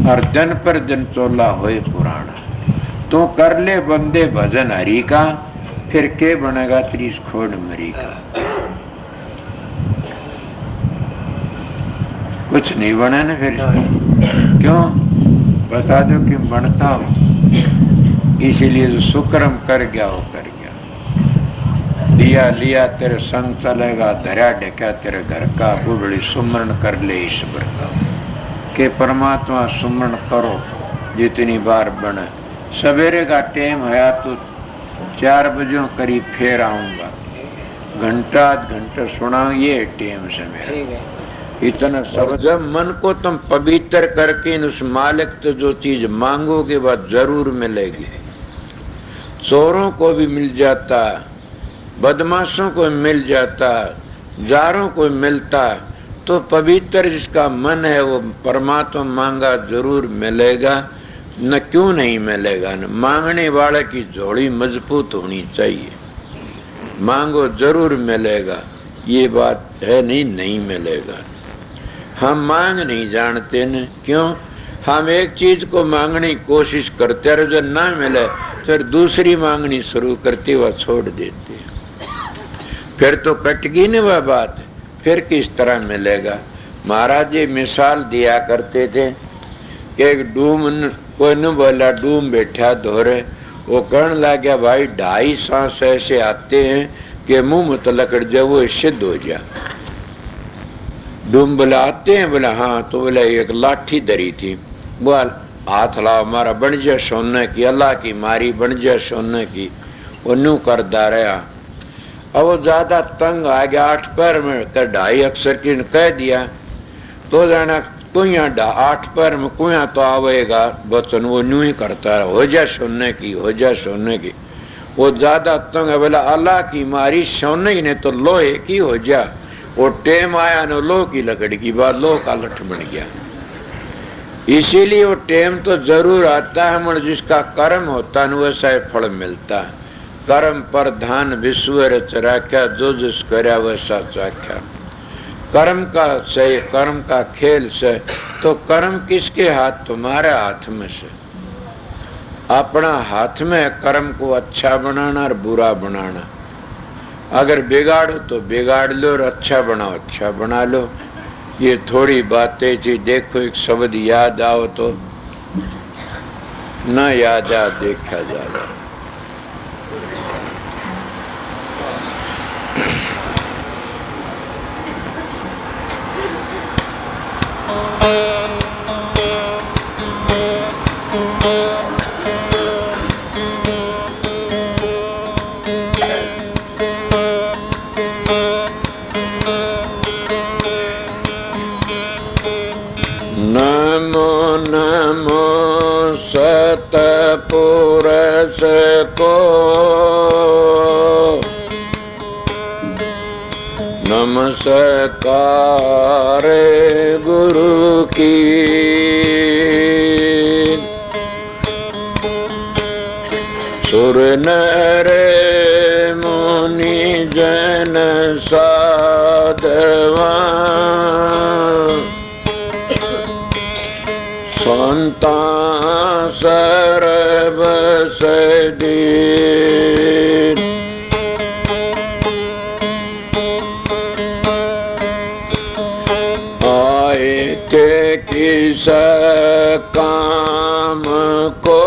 और दिन पर दिन चोला होए पुराना। तो कर ले बंदे भजन हरि का, फिर के बनेगा 30 खोड़ मरी का। कुछ नहीं बना ना फिर, क्यों बता दो क्यों बनता हो। इसीलिए जो सुकर्म कर गया वो कर गया। दिया लिया तेरे संग चलेगा, धरा ढका तेरे घर का। बुढ़ी सुमरण कर ले ईश्वर का, के परमात्मा सुमरण करो जितनी बार बने। सवेरे का टाइम है तो 4 बजे करीब फिर आऊंगा, घंटा आध घंटा सुना, ये टाइम से मेरा इतना सब। जब मन को तुम पवित्र करके उस मालिक तो जो चीज मांगोगे वह जरूर मिलेगी। चोरों को भी मिल जाता, बदमाशों को मिल जाता, जारों को मिलता, तो पवित्र जिसका मन है वो परमात्मा मांगा जरूर मिलेगा। न क्यों नहीं मिलेगा, न मांगने वाले की झोली मजबूत होनी चाहिए। मांगो जरूर मिलेगा, ये बात है नहीं मिलेगा। हम मांग नहीं जानते न, क्यों? हम एक चीज को मांगने की कोशिश करते और जो ना मिले फिर दूसरी मांगनी शुरू करते वह छोड़ देते, फिर तो कट गई न वह बात। फिर किस तरह मिलेगा? महाराज जी मिसाल दिया करते थे, एक डूम कोई न बोला, डूम बैठा धोरे, वो कहने लग गया भाई 2.5 सांस ऐसे आते हैं कि मुंह में तलकड़ जाए वो सिद्ध हो जाए। डूम बोला आते हैं? बोला हाँ। तो बोला एक लाठी धरी थी, बोल हाथ लाओ हमारा बन जाए सोने की, अल्लाह की मारी बन जाए सोने की। वो नू करदा रहा। अब वो ज्यादा तंग आ गया, 8 पैर में कर 2.5 अक्षर की कह दिया तो जाना कुया 8 पैर में कुया तो आवेगा बचन, वो न्यू ही करता है, हो जा सोने की, हो जा सोने की। वो ज्यादा तंग है, बोला अल्लाह की मारी सोने की नहीं तो लोहे की हो जा। वो टेम आया न लोह की लकड़ी की बात, लोह का लठ बन गया। इसीलिए वो टेम तो जरूर आता है, मगर जिसका कर्म होता है वैसा ही फल मिलता है। कर्म पर धान विश्व रच राख्या, जो जिस करया वैसा चाख्या। कर्म का से, कर्म का खेल से, तो कर्म किसके हाथ? तुम्हारे हाथ में से। अपना हाथ में कर्म को अच्छा बनाना और बुरा बनाना। अगर बिगाड़ो तो बिगाड़ लो और अच्छा बनाओ अच्छा बना लो। ये थोड़ी बातें थी। देखो एक शब्द याद आओ तो न याद आ देखा जाएगा। नमो नमो सतपुरुष को, नमस्कार गुरु की। सुर नर मुनि जन साधवा, संता सर्व सदी। आए थे किस काम को,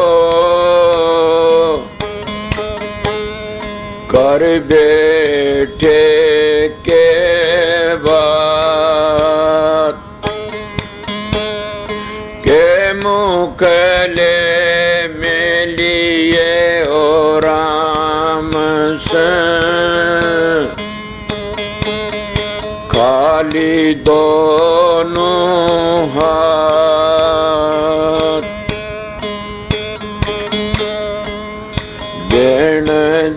कर बैठे के बात, के मुखले मिलिए ओ राम से। खाली दोनों हाथ, देन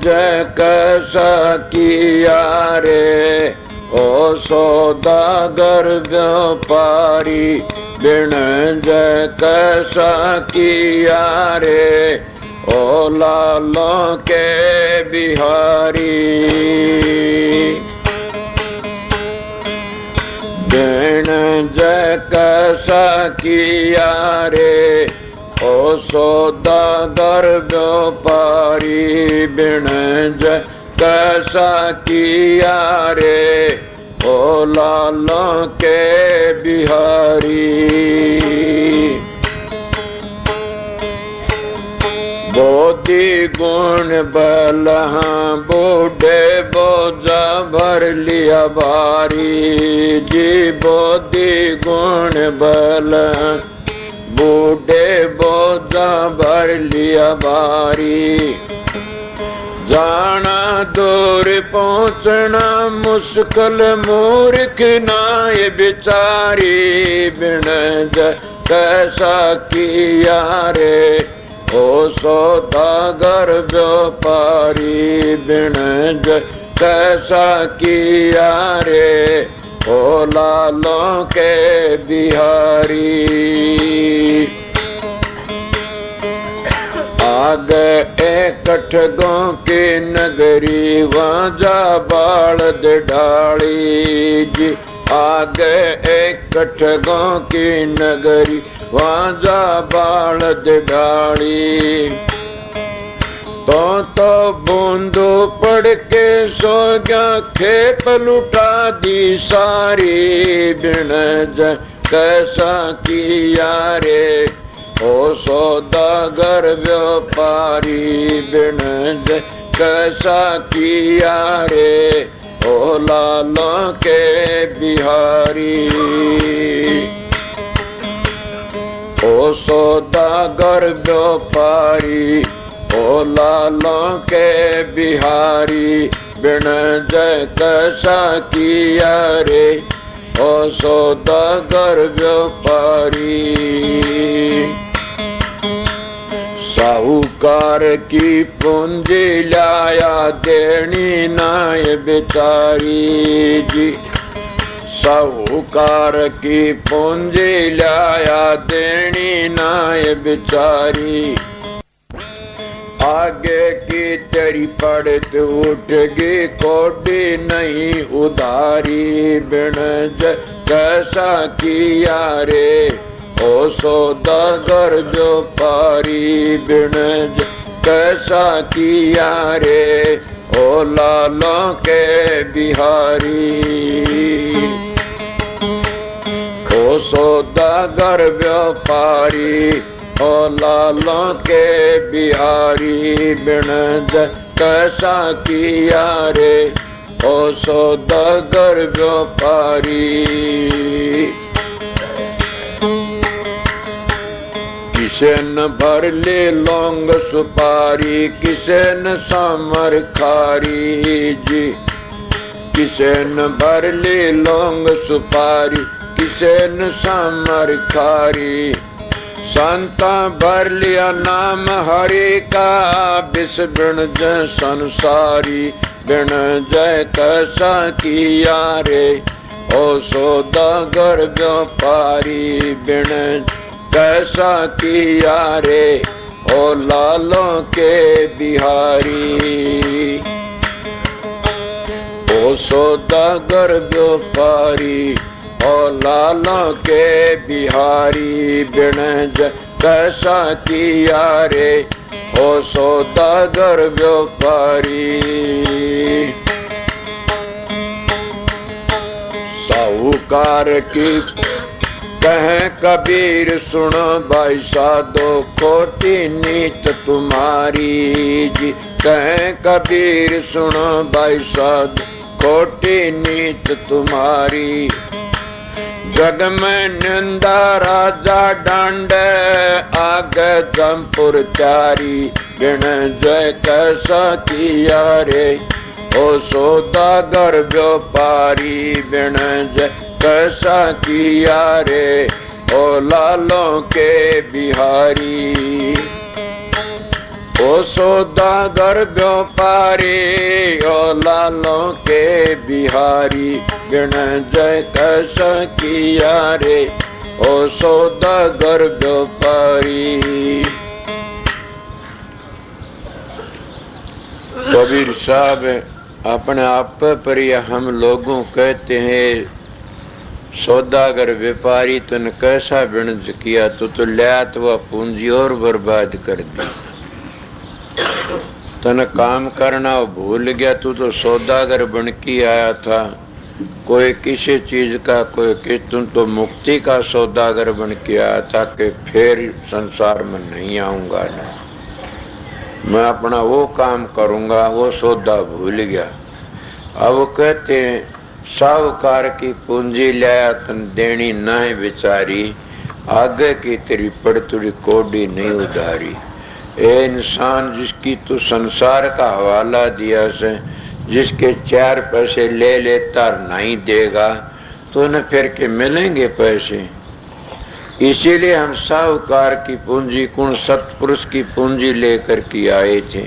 जैसा किया रे ओ सौदागर व्यापारी। बिन जैसा किया रे ओ लालों के बिहारी। बिन जैसा किया रे ओ सौदागर व्यापारी। बिन जैसा किया रे ओ लालों के बिहारी। बोधि गुण बल बूढ़े बोझा भर लिया भारी जी। बोधि गुण बल बूढ़े बोझा भर लिया भारी। जाना दूर पहुँचना मुश्किल मूर्ख नाय बिचारी। बिन कैसा किया रे ओ सौदागर व्यापारी। बिन कैसा किया रे ओ लालों के बिहारी। आगे एकठ गाँव की नगरी वाजा बालद ढाली जी। आगे एकठ गाँव की नगरी वाजा बालद ढाली। तो बूंदो पड़ के सो गया खेप लुटा दी सारी। बिन कैसा किया रे ओ सौदागर व्यापारी। बिन कैसा किया रे ओ लालों के बिहारी। ओ सौदागर व्यापारी ओ लालों के बिहारी। बिन कैसा किया रे ओ सौदागर व्यापारी। साहूकार की पूंजी लाया देनी नाय बेचारी जी। साहूकार की पूंजी लाया देनी नाय बिचारी, आगे की तेरी पड़त उठगी कोडी नहीं उधारी, बिन कैसा किया रे ओ सौदागर जो पारी, बिन कैसा किया रे ओ लालों के बिहारी, ओ सौदागर व्यापारी ओ लालों के बिहारी, बिन कैसा किया रे ओ सौदागर व्यापारी। किसे न भर ले लौंग सुपारी, किसे न सामर खारी जी, किसे न भर ले लौंग सुपारी, किसे न सामर खारी, संता भर लिया नाम हरि का, बिस बिन जय संसारी, बिन जय कैसा किया रे ओ सौदागर व्यापारी, बिन कैसा किया रे ओ लालों के बिहारी, ओ सौदागर व्यापारी ओ लालों के बिहारी, बिन कैसा किया रे ओ सौदागर व्यापारी। साहूकार की कह कबीर सुनो भाई साधो खोटी नीत तुम्हारी जी, कह कबीर सुनो भाई साधो खोटी नीत तुम्हारी, जग में निंदा राजा डांड आगे जमपुर चारी, बिन जय कैसा किया रे ओ सौदागर व्यापारी, बिन जय कैसा किया रे ओ लालों के बिहारी, ओ सौदागर व्यापारी ओ लालों के बिहारी, बिन जय कैसा किया रे ओ सौदागर व्यापारी। कबीर साहब अपने आप पर या हम लोगों कहते हैं सौदागर व्यापारी, तूने कैसा वणज किया, तो लिया तो वह पूंजी और बर्बाद कर दी, तने काम करना भूल गया, तू तो सौदागर बन के आया था, कोई किसी चीज का कोई कि तुम तो मुक्ति का सौदागर बन के आया था कि फिर संसार में नहीं आऊंगा ना, मैं अपना वो काम करूंगा, वो सौदा भूल गया। अब कहते हैं साहूकार की पूंजी लाया तन देनी न है बेचारी, आगे की तेरी पड़तुड़ी कोडी नहीं उधारी। ए इंसान जिसकी तू संसार का हवाला दिया से, जिसके 4 पैसे ले लेता नहीं देगा तो न फिर के मिलेंगे पैसे। इसीलिए हम साहूकार की पूंजी कुण सतपुरुष की पूंजी लेकर के आए थे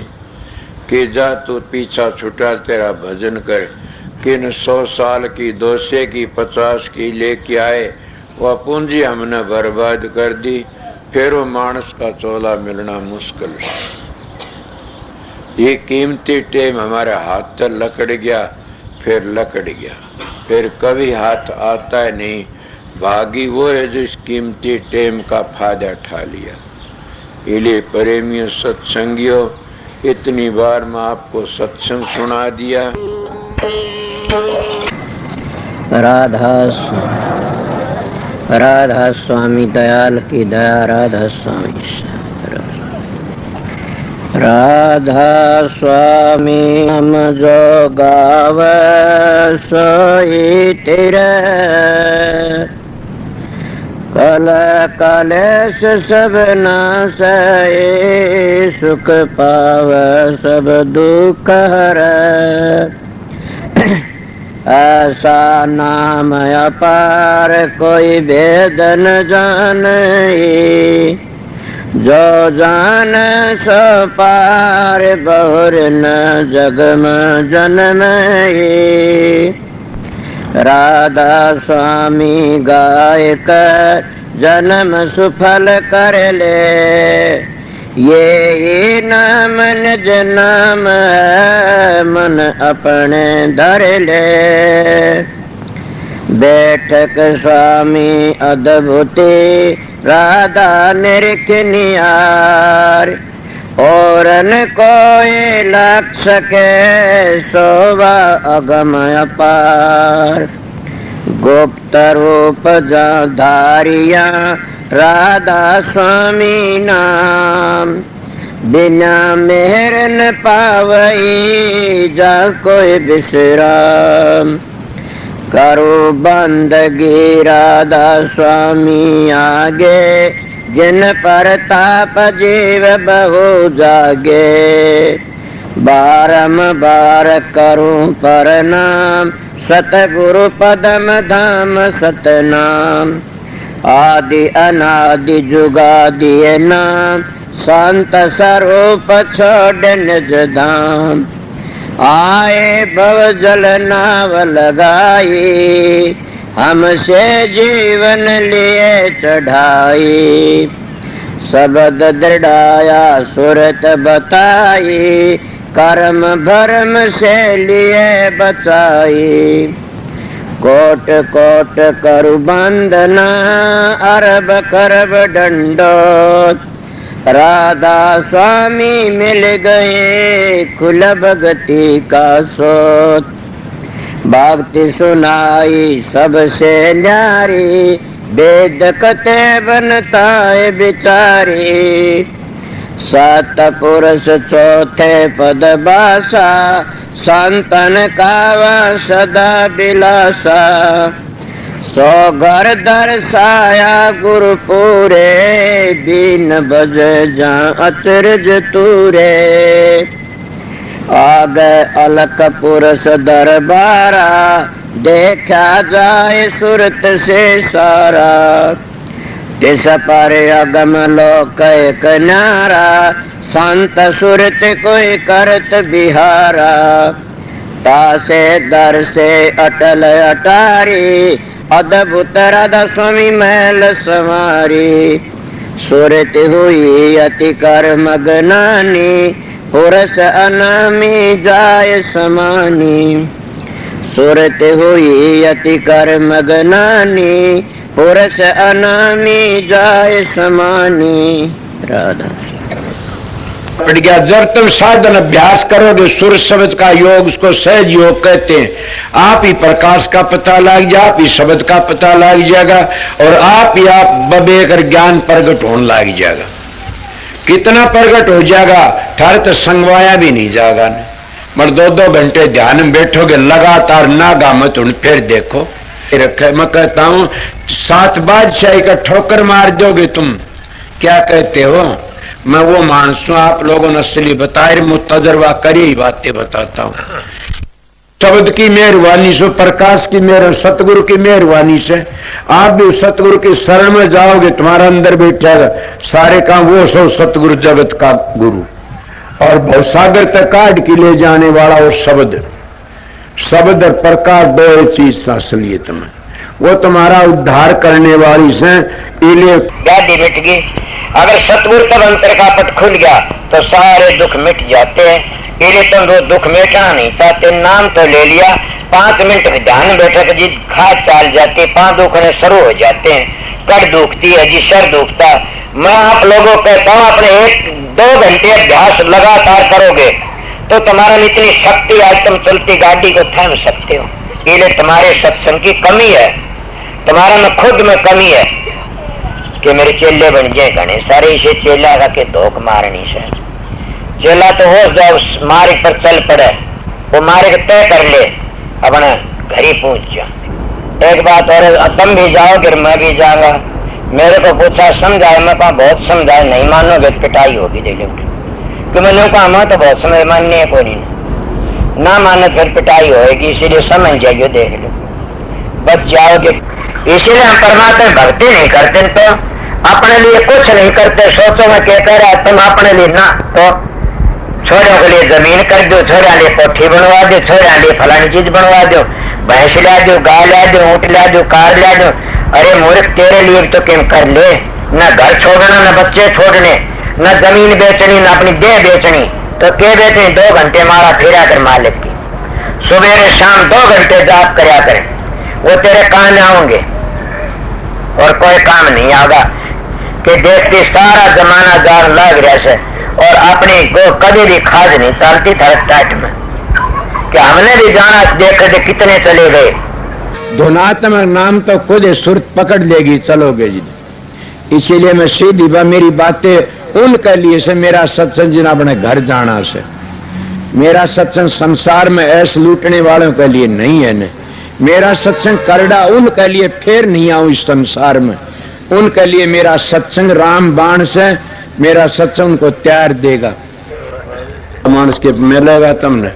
कि जा तू पीछा छुटा तेरा भजन कर। किन 100 साल की 200 की 50 की लेके आए, वह पूंजी हमने बर्बाद कर दी, फिर वो मानस का चोला मिलना मुश्किल। ये कीमती टेम हमारे हाथ तक लकड़ गया, फिर लकड़ गया, फिर कभी हाथ आता है नहीं। भागी वो है जो इस कीमती टेम का फायदा उठा लिया। इले प्रेमियों सत्संगियों, इतनी बार मैं आपको सत्संग सुना दिया। राधा स्वामी दयाल की दया, राधा स्वामी राधा स्वामी हम जो गावे सोई तेरे, कल कलेश सब नासे, सुख पावे सब दुख हरे। ऐसा नाम अपार कोई भेद न जाने, जो जान सो पार बहुर न जग में जन्मे। राधा स्वामी गाय कर जन्म सुफल कर ले, ये नाम निज नाम है मन अपने धर ले। बैठक स्वामी अद्भुति राधा निरख निहार, और न कोई लग सके शोभा अगम अपार। गुप्त रूप धारिया राधा स्वामी नाम, बिना मेहर न पावई जा कोई विश्राम। करो बंदगी राधा स्वामी आगे, जिन पर ताप जीव बहु जागे। बारंबार करूं प्रणाम सतगुरु पदम धाम सतनाम। आदि अनादि जुगादि नाम, संत स्वरूप छोड़ निज धाम। आए भव जल नाव लगाई, हमसे जीवन लिए चढ़ाई। शब्द दृढ़ाया सुरत बताई, कर्म भरम से लिए बचाई। कोट कोट करु बंदना, अरब करब दंडोत। राधा स्वामी मिल गए कुल भगति का सोत। भक्ति सुनाई सबसे न्यारी, वेद कते बनता है बिचारी। सात पुरुष चौथे पद बासा, संतन कावा सदा बिलासा। सो घर दर्शाया गुरु पूरे, दीन बज जा अचरज तूरे। आगे अलख पुरुष दरबारा, देखा जाए सुरत से सारा। तिस पर अगम लोक एक नारा, संत सुरत कोई करत बिहारा। तासे दर से अटल अटारी, अद्भुत राधा स्वामी महल संवारी। सुरत हुई अति कर मगनानी, पुरुष अनामी जाय समानी। सुरत हुई अति कर मगनानी, पुरुष अनामी जाय समानी। राधा पड़ गया। जब तुम साधन अभ्यास करोगे, सुर शब्द का योग, उसको सहज योग कहते हैं। आप ही प्रकाश का पता लग जाए, आप ही शब्द का पता लग जाएगा, और आप ही आप बबेकर ज्ञान प्रगट होने लग जाएगा। कितना प्रगट हो जाएगा, थारे तो संगवाया भी नहीं जाएगा। मगर 2-2 घंटे ध्यान में बैठोगे लगातार, नागा मत उन फिर देखो रखे। मैं कहता हूं 7 बादशाही का ठोकर मार दोगे तुम। क्या कहते हो? मैं वो मानस हूं, आप लोगों ने असली बताए, मुझ तजर्बा करी ही बातें बताता हूं। शब्द की मेहरबानी से, प्रकाश की मेहर, सतगुरु की मेहरबानी से आप भी सतगुरु की शरण में जाओगे, तुम्हारा अंदर बैठेगा सारे काम वो सो सतगुरु जगत का गुरु, और भवसागर तक काट के ले जाने वाला वो शब्द। शब्द और प्रकाश दो चीज असलियत में, वो तुम्हारा उद्धार करने वाली से। इले गाड़ी मिट गई। अगर सतगुरु तब अंतर का पट खुल गया तो सारे दुख मिट जाते हैं। इले तुम वो दुख मिटाना नहीं चाहते, नाम तो ले लिया, 5 मिनट ध्यान बैठक जी खाद चाल जाती, 5 दुखने शुरू हो जाते हैं। कड़ दुखती है जी, सर दुखता। मैं आप लोगों को कहता हूँ, अपने 1-2 घंटे अभ्यास लगातार करोगे तो तुम्हारा इतनी शक्ति, आज तुम चलती गाड़ी को थाम सकते हो। इले तुम्हारे सत्संग की कमी है, तुम्हारा में खुद में कमी है कि मेरे चेले बन जाए घने सारे। इसे चेला का के धोख मारनी से चेला तो हो जाओ, मार्ग पर चल पड़े, वो मार्ग तय कर ले, अपना घर ही पहुंच जा। एक बात और, तुम भी जाओगे मैं भी जाऊंगा। मेरे को पूछा समझाए, मैं कहा बहुत समझाए, नहीं मानोगे पिटाई होगी दे लो। कि मैंने कहा मैं तो बहुत समझ मानने को नहीं, ना मानो फिर पिटाई होगी, इसीलिए समझ जाइए, देख लो बच जाओगे। इसीलिए हम परमात्मा भक्ति नहीं करते तो अपने लिए कुछ नहीं करते। सोचो मैं क्या कह रहा है, तुम अपने लिए ना तो छोरों के लिए जमीन कर दो, छोरा लिए कोठी बनवा दो, छोरा लिए फलानी चीज बनवा दो, भैंस ला दो, गाय ला दो, ऊँट ला दो, कार ला दो। अरे मूर्ख, तेरे लिए तो क्या कर ले, न घर छोड़ना, न बच्चे छोड़ने, न जमीन बेचनी, न अपनी देह बेचनी, तो क्या बेचनी? 2 घंटे मारा फिरा कर मालिक की, सुबह शाम 2 घंटे जाप करया करें, वो तेरे काम आऊंगे और कोई काम नहीं आगा। कि देखती सारा जमाना जान लग रहा से और अपनी को कभी भी खाज नहीं चलती था टाइट में, कि हमने भी जाना देख कर कितने चले गए। धुनात्मक नाम तो खुद सुरत पकड़ लेगी, चलोगे जी। इसीलिए मैं सीधी मेरी बातें उनके लिए से, मेरा सत्संग जिन अपने घर जाना से, मेरा सत्संग संसार में ऐसे लूटने वालों के लिए नहीं है न। मेरा सत्संग करड़ा उनके लिए फिर नहीं आऊं इस संसार में, उनके लिए मेरा सत्संग राम बाण से, मेरा सत्संग उनको तैयार देगा। मानस के मिलेगा तुमने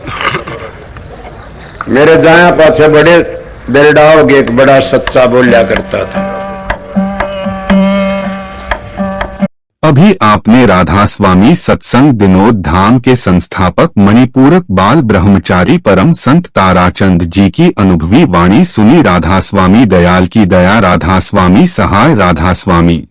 मेरे दाया पाछे बड़े बेलडाओगे, एक बड़ा सच्चा बोलिया करता था। अभी आपने राधा स्वामी सत्संग दिनोद धाम के संस्थापक मणिपूरक बाल ब्रह्मचारी परम संत ताराचंद जी की अनुभवी वाणी सुनी। राधा स्वामी दयाल की दया, राधा स्वामी सहाय, राधा स्वामी।